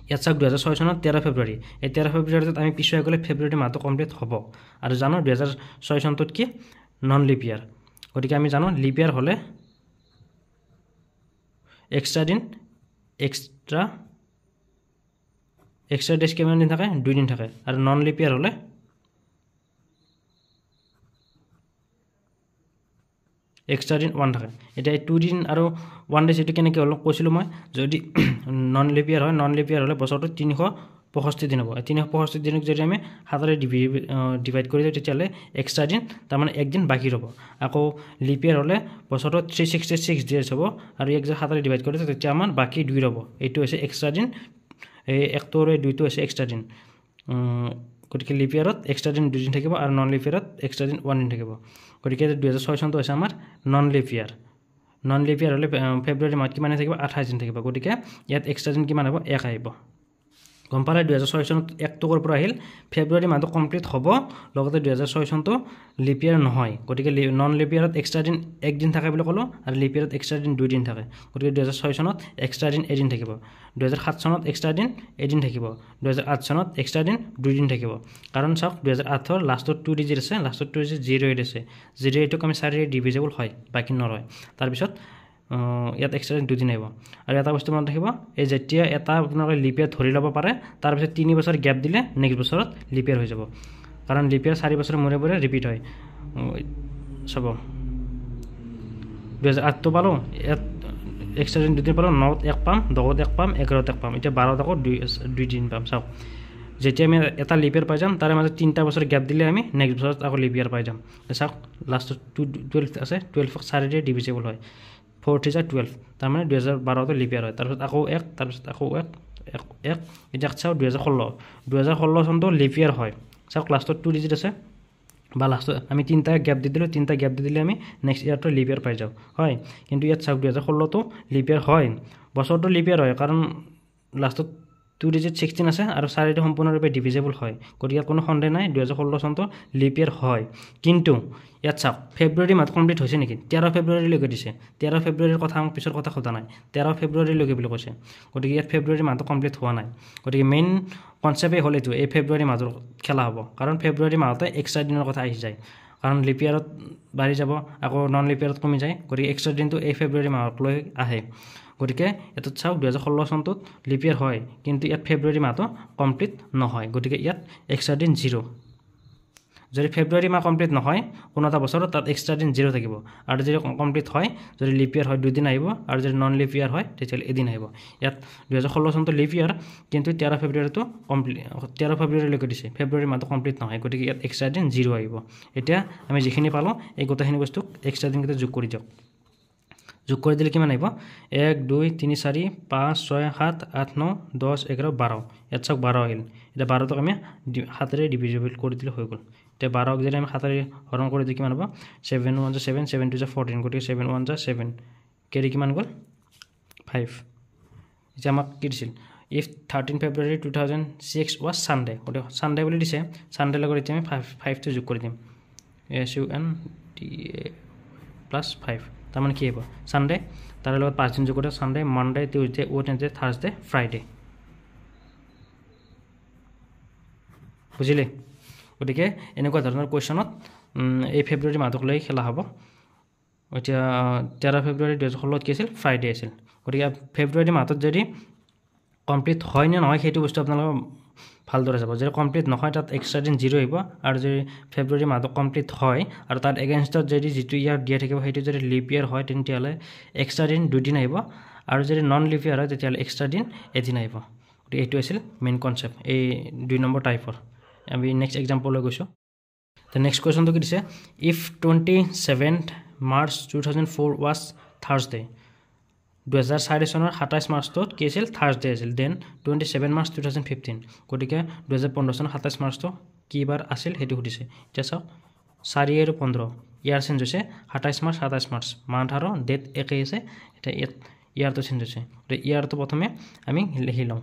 ইয়াত চাওক 2006 চনত 13 ফেব্ৰুৱাৰী এই 13 ফেব্ৰুৱাৰীত আমি পিছুৱাই গ'লে ফেব্ৰুৱাৰী মাহটো কমপ্লিট হ'ব আৰু জানো 2006 চনটোত কি নন লিপ ইয়াৰ গতিকে আমি জানো লিপ ইয়াৰ হ'লে এক্সট্ৰা দিন এক্সট্ৰা ডেজ কিমান দিন থাকে 2 দিন থাকে আৰু নন লিপ ইয়াৰ হ'লে এক্সট্ৰা দিন 1 থাকে এতিয়া 2 দিন আৰু 1 ডেজ এটো কেনেকৈ হ'ল কৈছিলোঁ মই যদি নন লিপ ইয়াৰ হয় নন লিপ ইয়াৰ হ'লে বছৰটো 365 দিন হ'ব 365 দিনক যদি আমি 7 ৰে ডিভাইড কৰি দিওঁ তেতিয়াহ'লে এক্সট্ৰা দিন তাৰমানে এক দিন বাকী ৰ'ব আকৌ লিপ ইয়াৰ হ'লে বছৰটো 366 ডেজ হ'ব আৰু এক যে 7 ৰে ডিভাইড কৰি দিওঁ তেতিয়া আমাৰ বাকী 2 ৰ'ব এইটো হৈছে এক্সট্ৰা দিন এই একটোৰে দুইটো হৈছে এক্সট্ৰা দিন গতিকে লিপ ইয়াৰত এক্সট্ৰা দিন 2 দিন থাকিব আৰু নন লিপ ইয়াৰত এক্সট্ৰা দিন 1 দিন থাকিব গতিকে 2006 চনটো হৈছে আমাৰ নন লিপ ইয়াৰ হ'লে ফেব্ৰুৱাৰী মাহত কিমান থাকিব 28 দিন থাকিব গতিকে ইয়াত এক্সট্ৰা দিন কিমান হ'ব 1 আহিব গম পালে 2006 চনত 1 টকৰ পৰা আহিল ফেব্ৰুৱাৰী মাহটো কমপ্লিট হ'ব লগতে 2006 চনটো লিপ ইয়াৰ নহয় গতিকে নন লিপ ইয়াৰত এক্সট্ৰা দিন 1 দিন থাকে বুলি ক'লো আৰু লিপ ইয়াৰত এক্সট্ৰা দিন 2 দিন থাকে গতিকে 2006 চনত এক্সট্ৰা দিন 1 দিন থাকিব 2007 চনত এক্সট্ৰা দিন 1 দিন থাকিব 2008 চনত এক্সট্ৰা দিন 2 দিন থাকিব কাৰণ চাওক 2008 ৰ লাষ্টত 2 ডিজিট আছে লাষ্টত 2 ডিজিট 0 আছে 0 এইটোক আমি 4 ৰে ডিভিজিবল হয় বাকি নৰয় তাৰপিছত ইয়াত এক্সট্ৰা দিন 2 দিন আহিব আৰু এটা বস্তু মনত ৰাখিব এই যেতিয়া এটা আপোনালোকে লিপ ইয়াৰ ধৰি ল'ব পাৰে তাৰপিছত 3 বছৰ গ্যাপ দিলে নেক্সট বছৰত লিপ ইয়াৰ হৈ যাব কাৰণ লিপ ইয়াৰ 4 বছৰ মূৰে মূৰে ৰিপিট হয় চাব 2008 তো পালোঁ ইয়াত এক্সট্ৰা দিন 2 দিন পালোঁ 9 ত 1 পাম 10 ত 1 পাম 11 ত 1 পাম এতিয়া 12 ত আকৌ 2 দিন পাম চাওক যেতিয়া আমি এটা লিপ ইয়াৰ পাই যাম তাৰে মাজত 3টা বছৰ গ্যাপ দিলে আমি নেক্সট বছৰত আকৌ লিপ ইয়াৰ পাই যাম চাওক লাষ্টত 12 আছে 12 ক 4 ৰে ডিভিজিবল হয় 4 is 12 তাৰমানে 2012 তো লিপ ইয়াৰ হয় তাৰপিছত আকৌ 1 তাৰপিছত আকৌ 1 এতিয়া চাওক 2016 চনটো লিপ ইয়াৰ হয় চাওক লাষ্টত 2 ডিজিট আছে বা লাষ্টত আমি 3টা গ্যাপ দি দিলোঁ 3টা গ্যাপ দি দিলে আমি নেক্সট ইয়াৰটো লিপ ইয়াৰ পাই যাওঁ হয় কিন্তু ইয়াত চাওক 2016 তো লিপ ইয়াৰ হয় বছৰটো লিপ ইয়াৰ হয় কাৰণ লাষ্টত 2 ডিজিট 16 আছে আৰু 4টো সম্পূৰ্ণৰূপে ডিভিজিবল হয় গতিকে কোনো সন্দেহ নাই 2016 চনটো লিপ ইয়াৰ হয় কিন্তু ইয়াত চাওক ফেব্ৰুৱাৰী মাহ কমপ্লিট হৈছে নেকি 13 ফেব্ৰুৱাৰীলৈকে দিছে 13 ফেব্ৰুৱাৰীৰ কথা আমি পিছৰ কথা সোধা নাই 13 ফেব্ৰুৱাৰীলৈকে বুলি কৈছে গতিকে ইয়াত ফেব্ৰুৱাৰী মাহটো কমপ্লিট হোৱা নাই গতিকে মেইন কনচেপ্টে হ'ল এইটো এই ফেব্ৰুৱাৰী মাহৰ খেলা হ'ব কাৰণ ফেব্ৰুৱাৰী মাহতে এক্সট্ৰা দিনৰ কথা আহি যায় কাৰণ লিপ ইয়াৰত বাঢ়ি যাব আকৌ নন লিপ ইয়াৰত কমি যায় গতিকে এক্সট্ৰা দিনটো এই ফেব্ৰুৱাৰী মাহক লৈ আহে গতিকে এটোত চাওক 2016 চনটোত লিপ ইয়াৰ হয় কিন্তু ইয়াত ফেব্ৰুৱাৰী মাহটো কমপ্লিট নহয় গতিকে ইয়াত এক্সট্ৰা দিন 0 যদি ফেব্ৰুৱাৰী মাহ কমপ্লিট নহয় কোনো এটা বছৰত তাত এক্সট্ৰা দিন 0 থাকিব আৰু যদি কমপ্লিট হয় যদি লিপ ইয়াৰ হয় 2 দিন আহিব আৰু যদি নন লিপ ইয়াৰ হয় তেতিয়াহ'লে এদিন আহিব ইয়াত 2016 চনটো লিপ ইয়াৰ কিন্তু 13 ফেব্ৰুৱাৰীটো কমপ্লিট 13 ফেব্ৰুৱাৰীলৈকে দিছে ফেব্ৰুৱাৰী মাহটো কমপ্লিট নহয় গতিকে ইয়াত এক্সট্ৰা দিন 0 আহিব এতিয়া আমি যিখিনি পালোঁ এই গোটেইখিনি বস্তু এক্সট্ৰা দিনকেইটা যোগ কৰি দিয়ক যোগ কৰি দিলে কিমান আহিব 1 2 3 4 5 6 7 8 9 10 11 12 ইয়াত চাওক 12 আহিল এটা 12 ক আমি 7 ৰে ডিভিজিবল কৰি দিলে হৈ গ'ল তে 12 ক যদি আমি 7 ৰে হৰণ কৰি দিলে কিমান হ'ব 7 1 7 7 2 14 গতিকে 7 1 7 কেৰি কিমান গ'ল 5 এতিয়া আমাক কি দিছিল if 13 February 2006 was Sunday গতিকে সানডে বুলি দিছে সানডে লগত এতিয়া আমি 5 টো যোগ কৰি দিম SUNDA প্লাস 5 তাৰমানে কি হ'ব সানডে তাৰ লগত 5 দিন যোগ কৰি Sunday Monday Tuesday Wednesday Thursday Friday বুজিলে গতিকে এনেকুৱা ধৰণৰ কোৱেশ্চনত এই ফেব্ৰুৱাৰী মাহটোক লৈ খেলা হ'ব এতিয়া 13 ফেব্ৰুৱাৰী 2016 কি আছিল ফ্ৰাইডে আছিল গতিকে ফেব্ৰুৱাৰী মাহত যদি কমপ্লিট হয় নে নহয় সেইটো বস্তু আপোনালোকে ভালদৰে যাব যদি কমপ্লিট নহয় তাত এক্সট্ৰা দিন 0 আহিব আৰু যদি ফেব্ৰুৱাৰী মাহটো কমপ্লিট হয় আৰু তাত এগেইনষ্টত যদি যেটো ইয়াৰ দিয়া থাকিব সেইটো যদি লিপ ইয়াৰ হয় তেতিয়াহ'লে এক্সট্ৰা দিন 2 দিন আহিব আৰু যদি নন লিপ ইয়াৰ হয় তেতিয়াহ'লে এক্সট্ৰা দিন 1 দিন আহিব এইটো আছিল মেইন কনচেপ্ট এই 2 নম্বৰ টাইপৰ আমি নেক্সট এক্সাম্পললৈ গৈছোঁ তো নেক্সট কুৱেশ্যনটো কি দিছে if 27th March 2004 was Thursday 2004 চনৰ 27 মাৰ্চটোত কি আছিল থাৰ্ছডে আছিল দেন 27 March 2015 গতিকে 2015 চনৰ 27 মাৰ্চটো কি বাৰ আছিল সেইটো সুধিছে এতিয়া চাওক 4 আৰু 15 ইয়াৰ চেঞ্জ হৈছে 27 মাৰ্চ 27 মাৰ্চ মান্থ আৰু ডেট একেই আছে এতিয়া ইয়াৰটো চেঞ্জ হৈছে তো ইয়াৰটো প্ৰথমে আমি লিখি লওঁ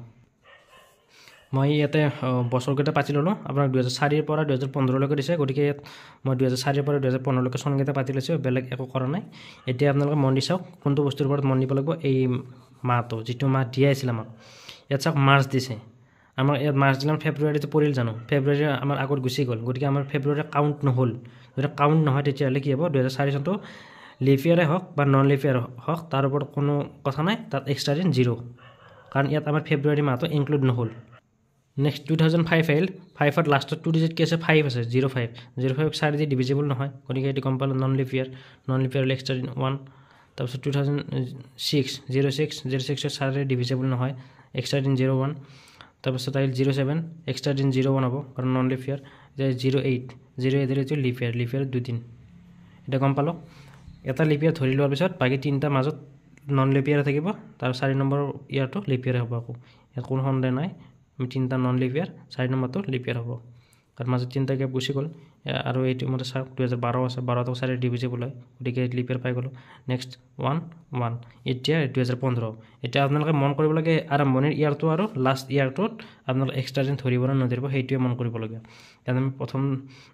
মই ইয়াতে বছৰকেইটা পাতি ল'লোঁ আপোনাক 2004 পৰা 2015 লৈকে দিছে গতিকে ইয়াত মই 2004 পৰা 2015 লৈকে চনকেইটা পাতি লৈছোঁ বেলেগ একো কৰা নাই এতিয়া আপোনালোকে মন দি চাওক কোনটো বস্তুৰ ওপৰত মন দিব লাগিব এই মাহটো যিটো মাহ দিয়া আছিল আমাক ইয়াত চাওক মাৰ্চ দিছে আমাৰ ইয়াত মাৰ্চ দিলে ফেব্ৰুৱাৰীটো পৰিল জানো ফেব্ৰুৱাৰী আমাৰ আগত গুচি গ'ল গতিকে আমাৰ ফেব্ৰুৱাৰী কাউণ্ট নহ'ল যদি কাউণ্ট নহয় তেতিয়াহ'লে কি হ'ব 2004 চনটো লিফ ইয়াৰে হওক বা নন লিফ ইয়াৰ হওক তাৰ ওপৰত কোনো কথা নাই তাত এক্সট্ৰা দিন 0 কাৰণ ইয়াত আমাৰ ফেব্ৰুৱাৰী মাহটো ইনক্লুড নহ'ল নেক্সট 2005 আহিল 5ত লাষ্টত 2 ডিজিট কি আছে 5 আছে 05 4 দি ডিভিজিবল নহয় গতিকে এইটো গম পালোঁ নন লিফ ইয়াৰ এক্সট্ৰা দিন 1 তাৰপিছত 2006 06 4 ডিভিজিবল নহয় এক্সট্ৰা দিন 01 তাৰপিছত আহিল 07 এক্সট্ৰা দিন 01 হ'ব কাৰণ নন লিফ ইয়াৰ 08 এইটো লিফ ইয়াৰ 2 দিন এটা গম পালোঁ এটা লিফ ইয়াৰ ধৰি লোৱাৰ পিছত বাকী তিনিটা মাজত নন লিফ ইয়াৰ থাকিব তাৰ 4 নম্বৰ ইয়াৰটো লিফ ইয়াৰ হ'ব আকৌ ইয়াত কোনো সন্দেহ নাই আমি তিনিটা নন লিফ ইয়াৰ 4 নম্বৰটো লিফ ইয়াৰ হ'ব কাৰণ মাজত তিনিটা গেপ গুচি গ'ল আৰু এইটো মতে চাওক 2012 আছে 12টো 4 ডিভিজিবল হয় গতিকে লিফ ইয়াৰ পাই গ'লোঁ নেক্সট 1 এতিয়া 2015 এতিয়া আপোনালোকে মন কৰিব লাগে আৰম্ভণিৰ ইয়াৰটো আৰু লাষ্ট ইয়াৰটোত আপোনালোকে এক্সট্ৰা দিন ধৰিব নে নধৰিব সেইটোৱে মন কৰিবলগীয়া ইয়াত আমি প্ৰথম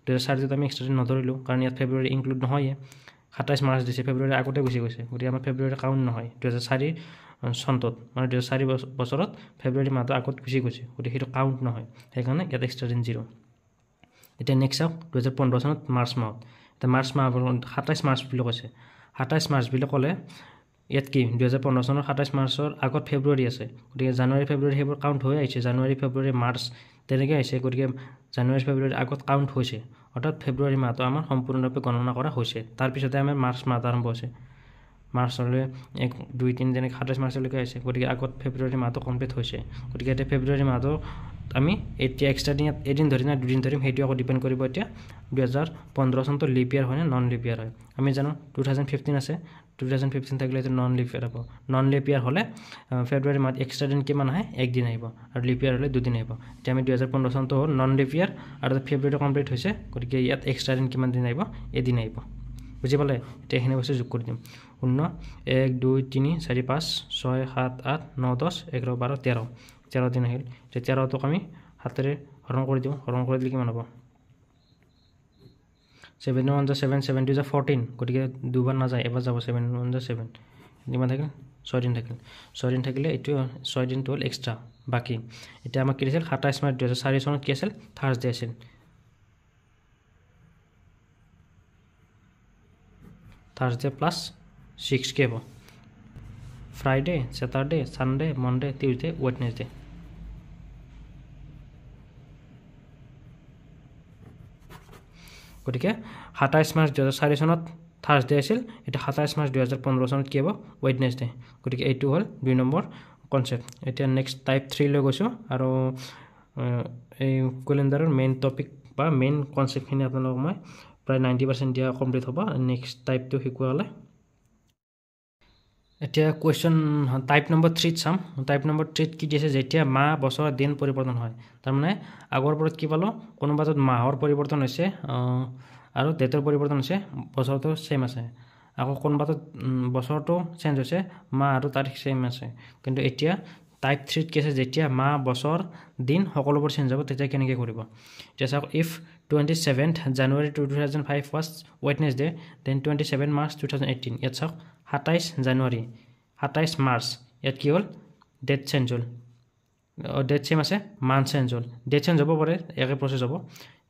2004 আমি এক্সট্ৰা দিন নধৰিলোঁ কাৰণ ইয়াত ফেব্ৰুৱাৰী ইনক্লুড নহয় 27 মাৰ্চ দিছে ফেব্ৰুৱাৰী আগতে গুচি গৈছে গতিকে আমাৰ ফেব্ৰুৱাৰী কাউণ্ট নহয় 2004 চনটোত মানে 2004 বছৰত ফেব্ৰুৱাৰী মাহটো আগত গুচি গৈছে গতিকে সেইটো কাউণ্ট নহয় সেইকাৰণে ইয়াত এক্সট্ৰা দিন 0 এতিয়া নেক্সট চাওক 2015 চনত মাৰ্চ মাহত এতিয়া মাৰ্চ মাহ 27 মাৰ্চ বুলি কৈছে 27 মাৰ্চ বুলি ক'লে ইয়াত কি 2015 চনৰ 27 মাৰ্চৰ আগত ফেব্ৰুৱাৰী আছে গতিকে জানুৱাৰী ফেব্ৰুৱাৰী সেইবোৰ কাউণ্ট হৈ আহিছে জানুৱাৰী ফেব্ৰুৱাৰী মাৰ্চ তেনেকৈ আহিছে গতিকে জানুৱাৰী ফেব্ৰুৱাৰী আগত কাউণ্ট হৈছে অৰ্থাৎ ফেব্ৰুৱাৰী মাহটো আমাৰ সম্পূৰ্ণৰূপে গণনা কৰা হৈছে তাৰপিছতে আমাৰ মাৰ্চ মাহ আৰম্ভ হৈছে মাৰ্চলৈ 1 2 3 যেনেকৈ 27 মাৰ্চলৈকে আহিছে গতিকে আগত ফেব্ৰুৱাৰী মাহটো কমপ্লিট হৈছে গতিকে এতিয়া ফেব্ৰুৱাৰী মাহটো আমি এতিয়া এক্সট্ৰা দিন এদিন ধৰি না দুদিন ধৰিম সেইটো আকৌ ডিপেণ্ড কৰিব এতিয়া 2015 চনটো লিপ ইয়াৰ হয় নে নন লিপ ইয়াৰ হয় আমি জানো 2015 আছে 2015 থাকিলে এইটো নন লিপ ইয়াৰ হ'ব নন লিপ ইয়াৰ হ'লে ফেব্ৰুৱাৰী মাহত এক্সট্ৰা দিন কিমান আহে একদিন আহিব আৰু লিপ ইয়াৰ হ'লে দুদিন আহিব এতিয়া আমি 2015 চনটো হ'ল নন লিপ ইয়াৰ আৰু ফেব্ৰুৱাৰীটো কমপ্লিট হৈছে গতিকে ইয়াত এক্সট্ৰা দিন কিমান দিন আহিব এদিন আহিব বুজি পালে এতিয়া এইখিনি বস্তু যোগ কৰি দিম 0 1 2 3 4 5 6 7 8 9 10 11 12 13 দিন আহিল এতিয়া 13টোক আমি হাতেৰে হৰণ কৰি দিওঁ হৰণ কৰি দিলে কিমান হ'ব 7 1 7 7 2 14 গতিকে দুবাৰ নাযায় এবাৰ যাব 7 1 7 কিমান থাকিল 6 দিন থাকিল 6 দিন থাকিলে এইটো 6 দিনটো হ'ল এক্সট্ৰা বাকী এতিয়া আমাক কি দিছিল 27 মাৰ্চ 2004 চনত কি আছিল থাৰ্ছডে আছিল থাৰ্ছডে প্লাস 6 के Friday Saturday Sunday Monday Tuesday Wednesday गति के 27 मार्च 2004 सनत थार्सडे आसिल एटा 27 मार्च 2015 सनत कि हबो वेडनेसडे गति के एटु हल 2 नम्बर कन्सेप्ट एटा नेक्स्ट टाइप 3 লৈ গৈছো আৰু এই ক্যালেন্ডাৰৰ মেইন টপিক বা মেইন কনসেপ্ট খিনি আপোনালোকক মই প্ৰায় 90% দিয়া কমপ্লিট হ'ব নেক্সট টাইপটো শিকোৱালে এতিয়া কোৱেশ্চন টাইপ নম্বৰ 3 চাম টাইপ নম্বৰ 3 কি দিছে যেতিয়া মাহ বছৰ দিন পৰিৱৰ্তন হয় তাৰ মানে আগৰ পৰত কি পালো কোনোবাত মাহৰ পৰিৱৰ্তন হৈছে আৰু ডেটৰ পৰিৱৰ্তন হৈছে বছৰটো সেম আছে আকৌ কোনোবাত বছৰটো চেঞ্জ হৈছে মাহ আৰু তাৰিখ সেম আছে কিন্তু এতিয়া টাইপ 3 কি আছে যেতিয়া মাহ বছৰ দিন সকলোবোৰ চেঞ্জ হ'ব তেতিয়া কেনেকৈ কৰিব এতিয়া চাওক if 27th January 2005 was Wednesday then 27 March 2018 ইয়াত চাওক 27 জানুৱাৰী 27 মাৰ্চ ইয়াত কি হ'ল ডেট চেঞ্জ হ'ল ডেট চেম আছে মান্থ চেঞ্জ হ'ল ডেট চেঞ্জ হ'ব পাৰে একে প্ৰসেস হ'ব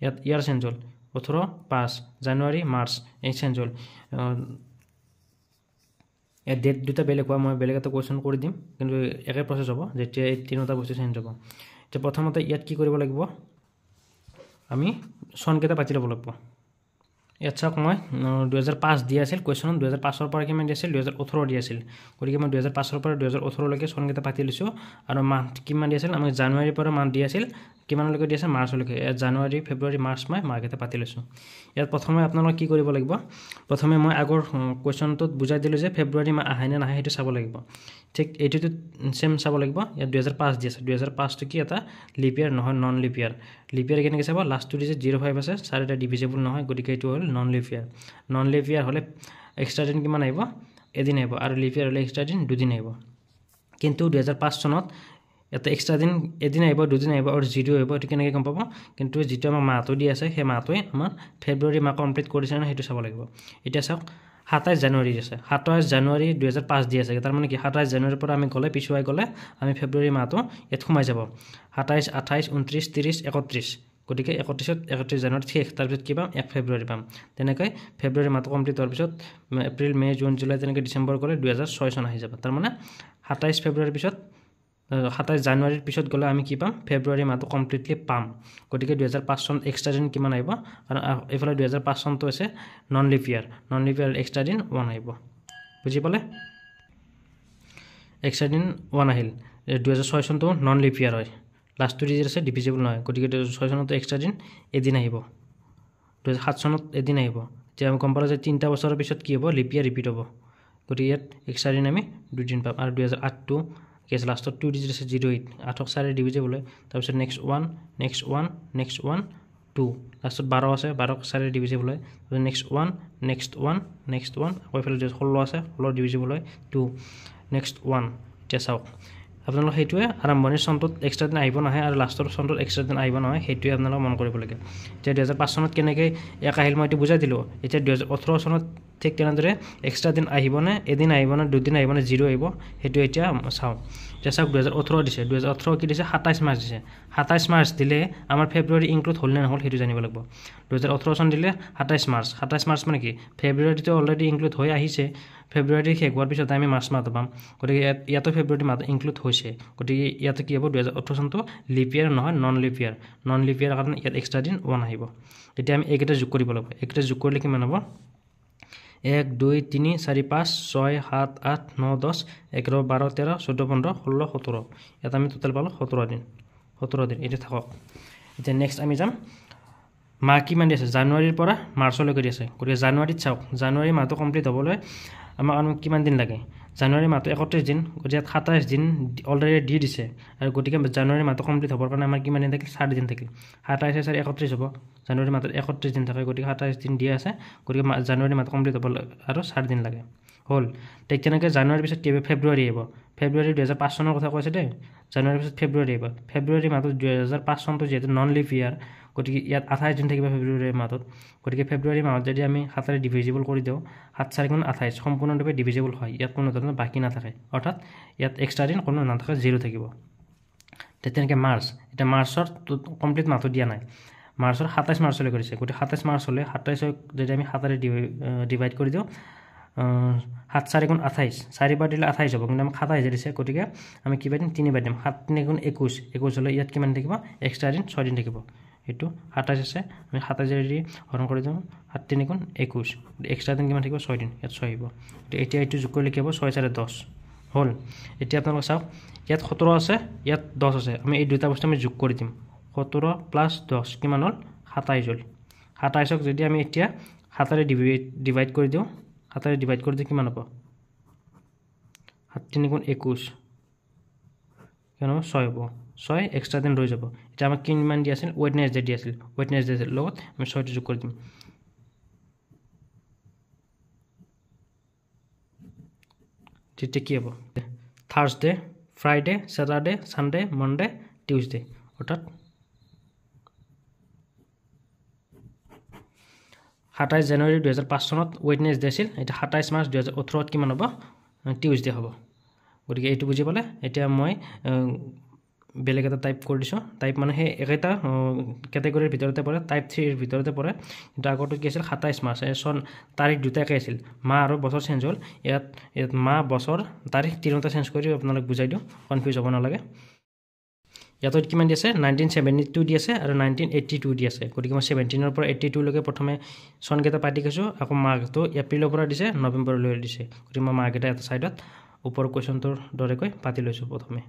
ইয়াত ইয়াৰ চেঞ্জ হ'ল 18 5 জানুৱাৰী মাৰ্চ এই চেঞ্জ হ'ল এই ডেট দুটা বেলেগ হোৱা মই বেলেগ এটা কোৱেশ্চন কৰি দিম কিন্তু একে প্ৰসেস হ'ব যেতিয়া এই তিনিটা বস্তু চেঞ্জ হ'ব এতিয়া প্ৰথমতে ইয়াত কি কৰিব লাগিব আমি সন কেইটা পাতি ল'ব লাগিব ইয়াত চাওক মই 2005 দিয়া আছিল কুৱেশ্যনত 2005 পৰা কিমান দিয়া আছিল 2018 দিয়া আছিল গতিকে মই 2005 পৰা 2018 লৈকে চনকেইটা পাতি লৈছোঁ আৰু মান্থ কিমান দিয়া আছিল আমি জানুৱাৰীৰ পৰা মান্থ দিয়া আছিল কিমানলৈকে দিয়া আছে মাৰ্চলৈকে ইয়াত জানুৱাৰী ফেব্ৰুৱাৰী মাৰ্চ মই মাহকেইটা পাতি লৈছোঁ ইয়াত প্ৰথমে আপোনালোকে কি কৰিব লাগিব প্ৰথমে মই আগৰ কুৱেশ্যনটোত বুজাই দিলোঁ যে ফেব্ৰুৱাৰী মাহ আহে নে নাহে সেইটো চাব লাগিব ঠিক এইটোতো চেম চাব লাগিব ইয়াত 2005 দি আছে 2005টো কি এটা লিপ ইয়াৰ নহয় নন লিপ ইয়াৰ কেনেকৈ চাব লাষ্টটো দিছে 05 আছে চাৰিটা ডিভিজিবল নহয় গতিকে এইটো হ'ল নন লিপ ইয়াৰ হ'লে এক্সট্ৰা দিন কিমান আহিব এদিন আহিব আৰু লিপ ইয়াৰ হ'লে এক্সট্ৰা দিন দুদিন আহিব কিন্তু 2005 চনত এটা এক্সট্ৰা দিন এদিন আহিব দুদিন আহিব আৰু 0 আহিব এইটো কেনেকৈ গম পাব কিন্তু যিটো আমাৰ মাহটো দি আছে সেই মাহটোৱে আমাৰ ফেব্ৰুৱাৰী মাহ কমপ্লিট কৰিছে নে সেইটো চাব লাগিব এতিয়া চাওক 27 জানুৱাৰী আছে 27 জানুৱাৰী 2005 দি আছে তাৰমানে কি 27 জানুৱাৰীৰ পৰা আমি গ'লে পিছুৱাই গ'লে আমি ফেব্ৰুৱাৰী মাহটো ইয়াত সোমাই যাব 27 28 29 30 31 গতিকে 31 জানুৱাৰীত শেষ তাৰপিছত কি পাম 1 ফেব্ৰুৱাৰী পাম তেনেকৈ ফেব্ৰুৱাৰী মাহটো কমপ্লিট হোৱাৰ পিছত এপ্ৰিল মে জুন জুলাই তেনেকৈ ডিচেম্বৰ গ'লে 2006 চন আহি যাব তাৰমানে 27 ফেব্ৰুৱাৰীৰ পিছত 27 জানুৱাৰীৰ পিছত গ'লে আমি কি পাম ফেব্ৰুৱাৰী মাহটো কমপ্লিটলি পাম গতিকে 2005 চন এক্সট্ৰা দিন কিমান আহিব কাৰণ এইফালে 2005 চনটো আছে নন লিপ ইয়াৰ এক্সট্ৰা দিন 1 আহিব বুজি পালে এক্সট্ৰা দিন 1 আহিল 2006 চনটো নন লিপ ইয়াৰ হয় লাষ্টটো দি আছে ডিভিজিবল নহয় গতিকে 2006 চনতো এক্সট্ৰা দিন এদিন আহিব 2007 চনত এদিন আহিব এতিয়া আমি গম পালোঁ যে 3টা বছৰৰ পিছত কি হ'ব লিপ ইয়াৰ ৰিপিট হ'ব গতিকে ইয়াত এক্সট্ৰা দিন আমি দুদিন পাম আৰু 2008টো কি আছে লাষ্টত 2 ডিজিট আছে 08 8ক 4 ডিভিজিবল হয় তাৰপিছত নেক্সট 1 2 লাষ্টত 12 আছে 12ক 4 ডিভিজিবল হয় নেক্সট 1 আকৌ এইফালে 16 আছে 16 ডিভিজিবল হয় 2 নেক্সট 1 এতিয়া চাওক আপোনালোক সেইটোৱে আৰম্ভণিৰ চনটোত এক্সট্ৰা দিন আহিব নাহে আৰু লাষ্টৰ চনটোত এক্সট্ৰা দিন আহিব নহয় সেইটোৱে আপোনালোক মন কৰিব লাগে এতিয়া 2005 চনত কেনেকৈ এক আহিল মই এইটো বুজাই দিলোঁ এতিয়া 2018 চনত ঠিক তেনেদৰে এক্সট্ৰা দিন আহিবনে এদিন আহিবনে দুদিন আহিবনে 0 আহিব সেইটো এতিয়া চাওঁ এতিয়া চাওক 2018 দিছে 2018 কি দিছে 27 মাৰ্চ দিছে 27 মাৰ্চ দিলে আমাৰ ফেব্ৰুৱাৰী ইনক্লুড হ'ল নে নহ'ল সেইটো জানিব লাগিব 2018 চন দিলে 27 মাৰ্চ মানে কি ফেব্ৰুৱাৰীটো অলৰেডি ইনক্লুড হৈ আহিছে ফেব্ৰুৱাৰী শেষ হোৱাৰ পিছত আমি মাৰ্চ মাহটো পাম গতিকে ইয়াতো ফেব্ৰুৱাৰী মাহটো ইনক্লুড হৈছে গতিকে ইয়াতে কি হ'ব 2018 চনটো লিপ ইয়াৰ নহয় নন লিপ ইয়াৰ কাৰণে ইয়াত এক্সট্ৰা দিন 1 আহিব এতিয়া আমি এইকেইটা যোগ কৰিব লাগিব এইকেইটা যোগ কৰিলে কিমান হ'ব 1 2 3 4 5 6 7 8 9 10 11 12 13 14 15 16 17 ইয়াত আমি টোটেল পালোঁ 17 দিন এইটো থাকক এতিয়া নেক্সট আমি যাম মাহ কিমান দি আছে জানুৱাৰীৰ পৰা মাৰ্চলৈকে দি আছে গতিকে জানুৱাৰীত চাওক জানুৱাৰী মাহটো কমপ্লিট হ'বলৈ আমাক কিমান দিন লাগে জানুৱাৰী মাহটো 31 দিন গতিকে 27 দিন অলৰেডি দি দিছে আৰু গতিকে জানুৱাৰী মাহটো কমপ্লিট হ'বৰ কাৰণে আমাৰ কিমান দিন থাকিল 4 দিন থাকিল 27 4 31 হ'ব জানুৱাৰী মাহত 31 দিন থাকে গতিকে 27 দিন দিয়া আছে গতিকে জানুৱাৰী মাহটো কমপ্লিট হ'ব আৰু 4 দিন লাগে হ'ল ঠিক তেনেকৈ জানুৱাৰীৰ পিছত কি ফেব্ৰুৱাৰী আহিব ফেব্ৰুৱাৰী 2005 চনৰ কথা কৈছে দেই জানুৱাৰীৰ পিছত ফেব্ৰুৱাৰী আহিব ফেব্ৰুৱাৰী মাহত 2005 চনটো যিহেতু নন লিপ ইয়াৰ গতিকে ইয়াত 28 দিন থাকিব ফেব্ৰুৱাৰী মাহত গতিকে ফেব্ৰুৱাৰী মাহত যদি আমি 7 ডিভিজিবল কৰি দিওঁ 7 4 গুণ 28 সম্পূৰ্ণৰূপে ডিভিজিবল হয় ইয়াত কোনো ধৰণৰ বাকী নাথাকে অৰ্থাৎ ইয়াত এক্সট্ৰা দিন কোনো নাথাকে 0 থাকিব তেনেকৈ মাৰ্চ এতিয়া মাৰ্চৰ কমপ্লিট মাহটো দিয়া নাই মাৰ্চৰ 27 মাৰ্চলৈ কৰিছে গতিকে 27 মাৰ্চ হ'লে 27 যদি আমি 7 ডিভাইড কৰি দিওঁ 7 4 গুণ 28 4 বাৰ দিলে 28 হ'ব কিন্তু আমাক 27 দিছে গতিকে আমি কি বাৰ দিম 3 বাৰ দিম 7 3 গুণ 21 হ'লে ইয়াত কিমান থাকিব এক্সট্ৰা দিন 6 দিন থাকিব এইটো 27 আছে আমি 27 দি হৰণ কৰি দিওঁ 7 3 গুণ 21 এক্সট্ৰা দিন কিমান থাকিব 6 দিন ইয়াত 6 আহিব এতিয়া এইটো যোগ কৰিলে কি হ'ব 6 4 10 হ'ল এতিয়া আপোনালোক চাওক ইয়াত 17 আছে ইয়াত 10 আছে আমি এই দুটা বস্তু আমি যোগ কৰি দিম 17 প্লাছ 10 কিমান হ'ল 27 হ'ল 27ক যদি আমি এতিয়া 7 ডিভাইড কৰি দিওঁ 7 ডিভাইড কৰি দিওঁ কিমান হ'ব 7 3 গুণ 21 কিমান হ'ব 6 হ'ব 6 এক্সট্ৰা দিন ৰৈ যাব এতিয়া আমাক কিমান দি আছিল ওয়েডনেসডে দি আছিল লগত আমি 6টো যোগ কৰি দিম তেতিয়া কি হ'ব থাৰ্সডে ফ্ৰাইডে স্যাটাৰডে সানডে মনডে টিউজডে অৰ্থাৎ 27 জানুৱাৰী 2005 চনত ওয়েডনেসডে আছিল এটা 27 মাৰ্চ 2018 কিমান হ'ব টিউজডে হ'ব গতিকে এইটো বুজি পালে এতিয়া মই বেলেগ এটা টাইপ কৰি দিছোঁ টাইপ মানে সেই একেটা ক্যাটাগৰীৰ ভিতৰতে পৰে টাইপ 3 ৰ ভিতৰতে পৰে কিন্তু আগতে কি আছিল 27 মাৰ্চ চন তাৰিখ দুটাকে আছিল মাহ আৰু বছৰ চেঞ্জ হ'ল ইয়াত মাহ বছৰ তাৰিখ তিনিটা চেঞ্জ কৰি আপোনালোক বুজাই দিওঁ কনফিউজ হ'ব নালাগে ইয়াত কিমান দি আছে 1972 দি আছে আৰু 1982 দি আছে গতিকে মই 17 পৰা 82 লৈকে প্ৰথমে চনকেইটা পাতি গৈছোঁ আকৌ মাহটো এপ্ৰিলৰ পৰা দিছে নৱেম্বৰলৈ দিছে গতিকে মই মাহকেইটা এটা ছাইডত ওপৰ কুৱেশ্যনটোৰ দৰেকৈ পাতি লৈছোঁ প্ৰথমে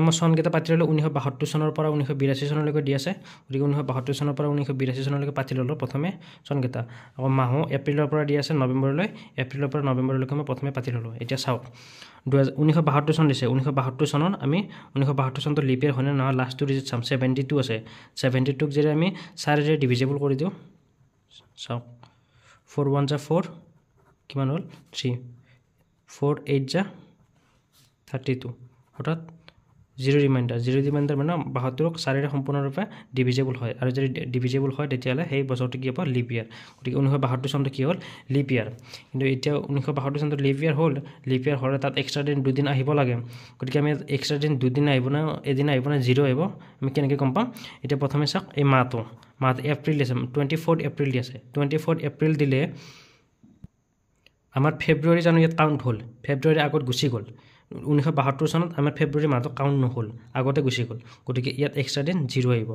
মই চনকেইটা পাতি ল'লোঁ 1972 চনৰ পৰা 1982 চনলৈকে দি আছে গতিকে 1972 চনৰ পৰা 1982 চনলৈকে পাতি ল'লোঁ প্ৰথমে চনকেইটা আকৌ মাহো এপ্ৰিলৰ পৰা দি আছে নৱেম্বৰলৈ এপ্ৰিলৰ পৰা নৱেম্বৰলৈকে মই প্ৰথমে পাতি ল'লোঁ এতিয়া চাওক 1972 চন দিছে 1972 চনত আমি 1972 চনটো লিপ ইয়াৰ হয়নে নহয় লাষ্টটো ডিজিট চাম 72 আছে 72ক যদি আমি 4 ৰে ডিভিজিবল কৰি দিওঁ চাওক 4 1 যা 4 কিমান হ'ল 3 4 8 যা 32 অৰ্থাৎ 0 ৰিমাইণ্ডাৰ মানে 72ক 4 ৰে সম্পূৰ্ণৰূপে ডিভিজিবল হয় আৰু যদি ডিভিজিবল হয় তেতিয়াহ'লে সেই বছৰটো কি হ'ব লিপ ইয়াৰ গতিকে 1972 চনটো কি হ'ল লিপ ইয়াৰ কিন্তু এতিয়া 1972 চনটো লিপ ইয়াৰ হ'ল লিপ ইয়াৰ হ'লে তাত এক্সট্ৰা দিন দুদিন আহিব লাগে গতিকে আমি এক্সট্ৰা দিন দুদিন আহিব না এদিন আহিব না 0 আহিব আমি কেনেকৈ গম পাম এতিয়া প্ৰথমে চাওক এই মাহ এপ্ৰিল দিছে 24 এপ্ৰিল দি আছে 24 এপ্ৰিল দিলে আমাৰ ফেব্ৰুৱাৰী জানো ইয়াত কাউণ্ট হ'ল ফেব্ৰুৱাৰী আগত গুচি গ'ল 1972 চনত আমাৰ ফেব্ৰুৱাৰী মাহটো কাউণ্ট নহ'ল আগতে গুচি গ'ল গতিকে ইয়াত এক্সট্ৰা দিন 0 আহিব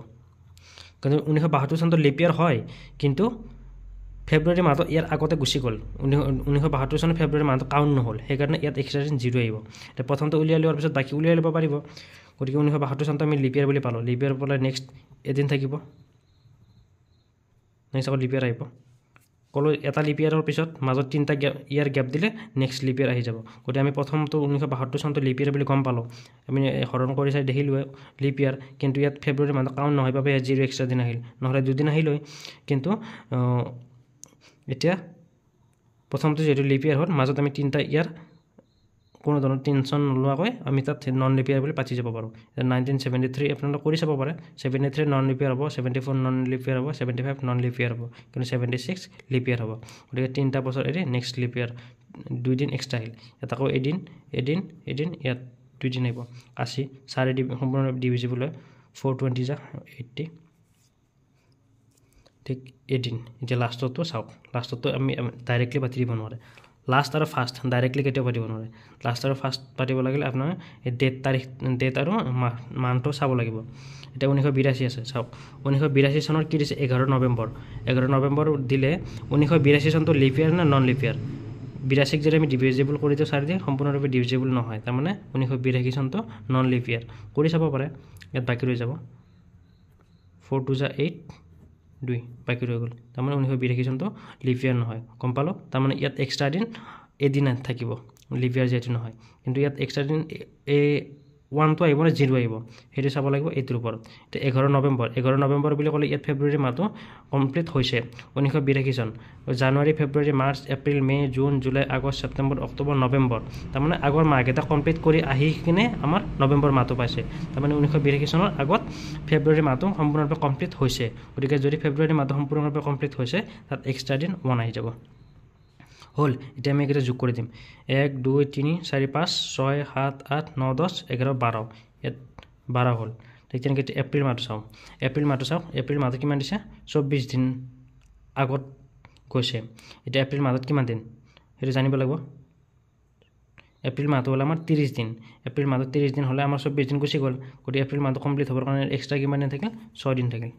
কিন্তু 1972 চনটো লিপ ইয়াৰ হয় কিন্তু ফেব্ৰুৱাৰী মাহটো ইয়াৰ আগতে গুচি গ'ল 1972 চনত ফেব্ৰুৱাৰী মাহটো কাউণ্ট নহ'ল সেইকাৰণে ইয়াত এক্সট্ৰা দিন 0 আহিব এতিয়া প্ৰথমটো উলিয়াই লোৱাৰ পিছত বাকী উলিয়াই ল'ব পাৰিব গতিকে 1972 চনটো আমি লিপ ইয়াৰ বুলি পালোঁ লিপ ইয়াৰ পৰা নেক্সট এদিন থাকিব নেক্সট আকৌ লিপ ইয়াৰ আহিব কলো এটা লিপ ইয়াৰৰ পিছত মাজত 3টা ইয়াৰ গ্যাপ দিলে নেক্সট লিপ ইয়াৰ আহি যাব গতিকে আমি প্ৰথমটো 1972 চনটো লিপ ইয়াৰ বুলি গম পালোঁ আমি হৰণ কৰি চাই দেখিলোঁ লিপ ইয়াৰ কিন্তু ইয়াত ফেব্ৰুৱাৰী মাহটো কাউণ্ট নহয় বাবে 0 এক্সট্ৰা দিন আহিল নহ'লে দুদিন আহিল কিন্তু এতিয়া প্ৰথমটো যিহেতু লিপ ইয়াৰ হ'ল মাজত আমি 3টা ইয়াৰ কোনো ধৰণৰ টেনশ্যন নোলোৱাকৈ আমি তাত নন লিপ ইয়াৰ বুলি পাতি যাব পাৰোঁ 1973 আপোনালোকে কৰি চাব পাৰে 73 নন লিপ ইয়াৰ হ'ব 74 নন লিপ ইয়াৰ হ'ব 75 নন লিপ ইয়াৰ হ'ব কিন্তু 76 লিপ ইয়াৰ হ'ব গতিকে 3টা বছৰ এৰি নেক্সট লিপ ইয়াৰ 2 দিন এক্সট্ৰা আহিল ইয়াত আকৌ এদিন ইয়াত 2 দিন আহিব 80 4 সম্পূৰ্ণ ডিভিজিবল হয় 420 যা 80 ঠিক এদিন এতিয়া লাষ্টতো চাওক লাষ্টতো আমি ডাইৰেক্টলি পাতি দিব নোৱাৰে লাষ্ট আৰু ফাৰ্ষ্ট ডাইৰেক্টলি কেতিয়াও পাতিব নোৱাৰে লাষ্ট আৰু ফাৰ্ষ্ট পাতিব লাগিলে আপোনাৰ এই ডেট আৰু মান্থটো চাব লাগিব এতিয়া 1982 আছে চাওক 1982 চনৰ কি দিছে 11 নৱেম্বৰ দিলে 1982 চনটো লিপ ইয়াৰ নে নন লিপ ইয়াৰ 82ক যদি আমি ডিভিজিবল কৰি দিওঁ 4 দিয়ে সম্পূৰ্ণৰূপে ডিভিজিবল নহয় তাৰমানে 1982 চনটো নন লিপ ইয়াৰ কৰি চাব পাৰে ইয়াত বাকী ৰৈ যাব 4 2 যা 8 2 বাকী ৰৈ গ'ল তাৰমানে 1982 চনটো লিপ ইয়াৰ নহয় গম পালোঁ তাৰমানে ইয়াত এক্সট্ৰা দিন এদিন থাকিব লিপ ইয়াৰ যিহেতু নহয় কিন্তু ইয়াত এক্সট্ৰা দিন 1টো আহিব নে 0 আহিব সেইটো চাব লাগিব এইটোৰ ওপৰত এতিয়া 11 নৱেম্বৰ বুলি ক'লে ইয়াত ফেব্ৰুৱাৰী মাহটো কমপ্লিট হৈছে 1982 চন জানুৱাৰী ফেব্ৰুৱাৰী মাৰ্চ এপ্ৰিল মে জুন জুলাই আগষ্ট ছেপ্টেম্বৰ অক্টোবৰ নৱেম্বৰ তাৰমানে আগৰ মাহকেইটা কমপ্লিট কৰি আহি কিনে আমাৰ নৱেম্বৰ মাহটো পাইছে তাৰমানে 1982 চনৰ আগত ফেব্ৰুৱাৰী মাহটো সম্পূৰ্ণৰূপে কমপ্লিট হৈছে গতিকে যদি ফেব্ৰুৱাৰী মাহটো সম্পূৰ্ণৰূপে কমপ্লিট হৈছে তাত এক্সট্ৰা দিন 1 আহি যাব হ'ল এতিয়া আমি এইকেইটা যোগ কৰি দিম 1 2 3 4 5 6 7 8 9 10 11 12 ইয়াত 12 হ'ল ঠিক তেনেকৈ এপ্ৰিল মাহটো চাওঁ এপ্ৰিল মাহটো কিমান দিছে 24 দিন আগত গৈছে এতিয়া এপ্ৰিল মাহত কিমান দিন সেইটো জানিব লাগিব এপ্ৰিল মাহটো হ'লে আমাৰ 30 দিন এপ্ৰিল মাহত 30 দিন হ'লে আমাৰ 24 দিন গুচি গ'ল গতিকে এপ্ৰিল মাহটো কমপ্লিট হ'বৰ কাৰণে এক্সট্ৰা কিমান দিন থাকিল 6 দিন থাকিল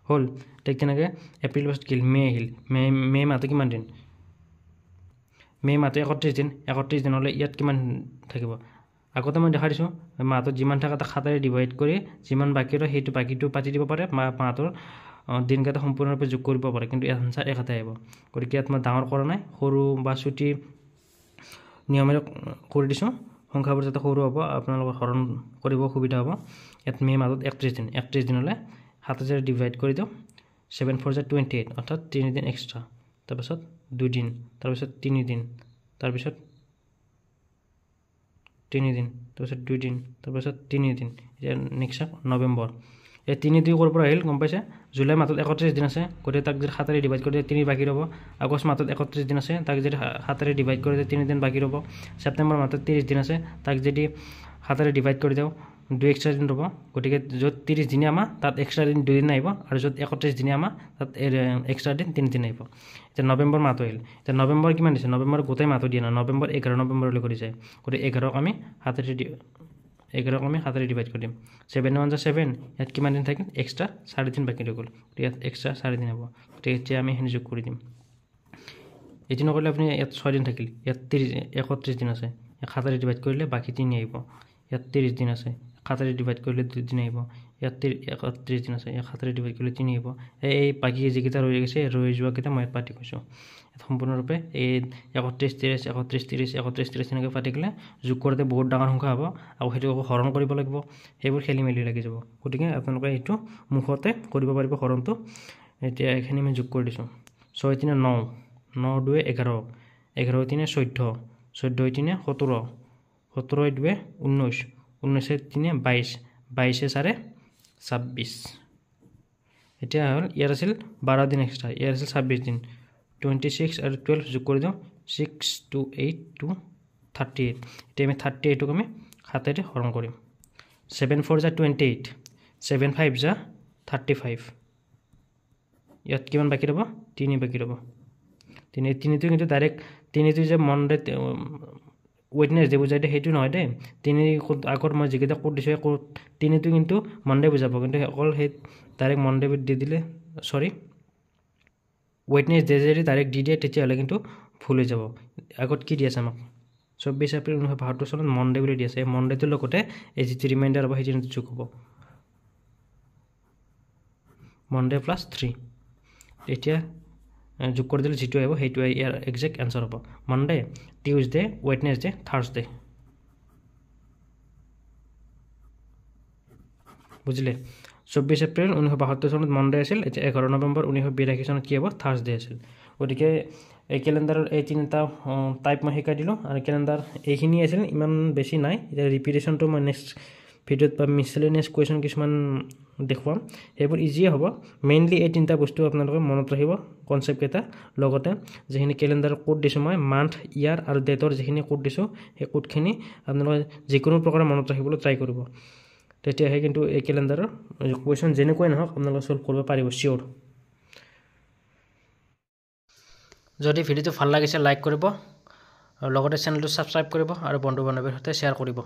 হ'ল ঠিক তেনেকৈ এপ্ৰিল পাছত কি মে আহিল মে মাহটো কিমান দিন মে মাহটো 31 দিন হ'লে ইয়াত কিমান থাকিব আগতে মই দেখা দিছোঁ মাহটোত যিমান থাকে তাক 7ৰে ডিভাইড কৰি যিমান বাকী ৰয় সেইটো বাকীটো পাতি দিব পাৰে মাহটোৰ দিনকেইটা সম্পূৰ্ণৰূপে যোগ কৰিব পাৰে কিন্তু ইয়াত আনচাৰ একেটা আহিব গতিকে ইয়াত মই ডাঙৰ কৰা নাই সৰু বা চুটি নিয়মেৰে কৰি দিছোঁ সংখ্যাবোৰ যাতে সৰু হ'ব আপোনালোকৰ হৰণ কৰিব সুবিধা হ'ব ইয়াত মে মাহটোত 31 দিন হ'লে 7ৰে ডিভাইড কৰি দিওঁ 7 4 যা 28 অৰ্থাৎ 3 দিন এক্সট্ৰা তাৰপিছত 2 দিন তাৰপিছত 3 দিন তাৰপিছত 3 দিন তাৰপিছত 2 দিন তাৰপিছত 3 দিন এতিয়া নেক্সট নৱেম্বৰ এই 3 2 ক'ৰ পৰা আহিল গম পাইছে জুলাই মাহত 31 দিন আছে গতিকে তাক যদি 7ৰে ডিভাইড কৰি দিয়ে 3 বাকী ৰ'ব আগষ্ট মাহত 31 দিন আছে তাক যদি 7ৰে ডিভাইড কৰি দিয়ে 3 দিন বাকী ৰ'ব ছেপ্টেম্বৰ মাহত 30 দিন আছে তাক যদি 7ৰে ডিভাইড কৰি দিওঁ 2 এক্সট্ৰা দিন ৰ'ব গতিকে য'ত 30 দিনীয়া মাহ তাত এক্সট্ৰা দিন 2 দিন আহিব আৰু য'ত 31 দিনীয়া মাহ তাত এক্সট্ৰা দিন 3 দিন আহিব এতিয়া নৱেম্বৰ মাহটো আহিল এতিয়া নৱেম্বৰ কিমান দিছে নৱেম্বৰ গোটেই মাহটো দিয়া নাই নৱেম্বৰ 11 নৱেম্বৰলৈ কৰি যায় গতিকে 11ক আমি 7ৰে 11 আমি 7 ডিভাইড কৰি দিম 7 1 7 ইয়াত কিমান দিন থাকিল এক্সট্ৰা 4.5 বাকি ৰৈ গ'ল ইয়াত এক্সট্ৰা 4.5 হ'ব তেতিয়া আমি হেনি যোগ কৰি দিম এটি নকৰিলে আপুনি ইয়াত 6 দিন থাকিল ইয়াত 31 দিন আছে 7 ডিভাইড কৰিলে বাকি 3 আহিব ইয়াত 30 দিন আছে 7 ডিভাইড কৰিলে 2 দিন আহিব ইয়াত 31 দিন আছে 7 ডিভাইড কৰিলে 3 আহিব এই বাকি যিকেইটা ৰৈ গৈছে ৰৈ যোৱা কেইটা মই পাতি কৈছো সম্পূৰ্ণৰূপে এই 31 30 এনেকৈ পাতি গ'লে যোগ কৰোঁতে বহুত ডাঙৰ সংখ্যা হ'ব আৰু সেইটো হৰণ কৰিব লাগিব সেইবোৰ খেলি মেলি লাগি যাব গতিকে আপোনালোকে এইটো মুখতে কৰিব পাৰিব হৰণটো এতিয়া এখিনি আমি যোগ কৰি দিছো 6 3 9 9 2 11 11 3 14 14 3 17 17 2 19 19 3 22 22 4 26 এতিয়া হল ইয়াৰ আছিল 12 দিন এক্সট্ৰা ইয়াৰ আছিল 26 দিন 26 আৰু 12 যোগ কৰি দিওঁ 6 2 8 2 38 এতিয়া আমি 38 ক আমি 7 ৰে হৰণ কৰিম 7 4 = 28 7 5 = 35 ইয়াত কিমান বাকি ৰব 3 বাকি ৰব 3 তো কিন্তু ডাইৰেক্ট 3 তো যে মনডে ওয়েডনেসডে বুঝাই দে হেতু নহয় দে 3 আগৰ মই যিকেইটা কোড দিছো 3 তো কিন্তু মনডে বুজাব কিন্তু অকল হে ডাইৰেক্ট মনডে দি দিলে সৰি ওয়েডনেসডে যদি ডাইৰেক্ট দি দিয়ে তেতিয়া হলে কিন্তু ভুল হৈ যাব আগত কি দি আছে আমাক 24 এপ্ৰিল 1972 চনত মনডে বুলি দি আছে মনডেটোৰ লগতে এই যি ৰিমাইন্ডাৰ হ'ব হেতু যোগ হ'ব মনডে প্লাস 3 এতিয়া যোগ কৰি দিলে যেটো আহিব হেতু ইয়াৰ এক্সাক্ট আনসাৰ হ'ব মনডে টিউজডে ওয়েডনেসডে থাৰ্সডে বুঝিলে 24 এপ্ৰিল 1972 চনত মনডে আছিল এতিয়া 11 নৱেম্বৰ 1982 চনত কি হ'ব থাৰ্সডে আছিল গতিকে এই ক্যালেন্ডাৰৰ এই তিনিটা টাইপ মই শিকাই দিলো আৰু ক্যালেন্ডাৰ এইখিনি আছিল ইমান বেছি নাই এটা ৰিপিটেশনটো মই নেক্সট ভিডিওত বা মিসেলেনিয়াস কোৱেশ্চন কিছুমান দেখুৱাম হেবোৰ ইজি হ'ব মেইনলি এই তিনিটা বস্তু আপোনালোকে মনত ৰাখিব কনসেপ্ট এটা লগতে যেখিনি ক্যালেন্ডাৰ কোড দিছো মই মান্থ ইয়াৰ আৰু ডেটৰ যেখিনি কোড দিছো এই কোডখিনি আপোনালোকে যিকোনো প্ৰকাৰে মনত ৰাখিবলৈ ট্ৰাই কৰিব তেতিয়াহে কিন্তু এই ক্যালেন্ডাৰৰ কোৱেশ্চন যেনেকৈ নহওক আপোনালোকে সলভ কৰিব পাৰিব সিওৰ যদি ভিডিওটো ভাল লাগিছে লাইক কৰিব আৰু লগতে চেনেলটো সাবস্ক্ৰাইব কৰিব আৰু বন্ধু বান্ধৱীৰ সৈতে শেয়াৰ কৰিব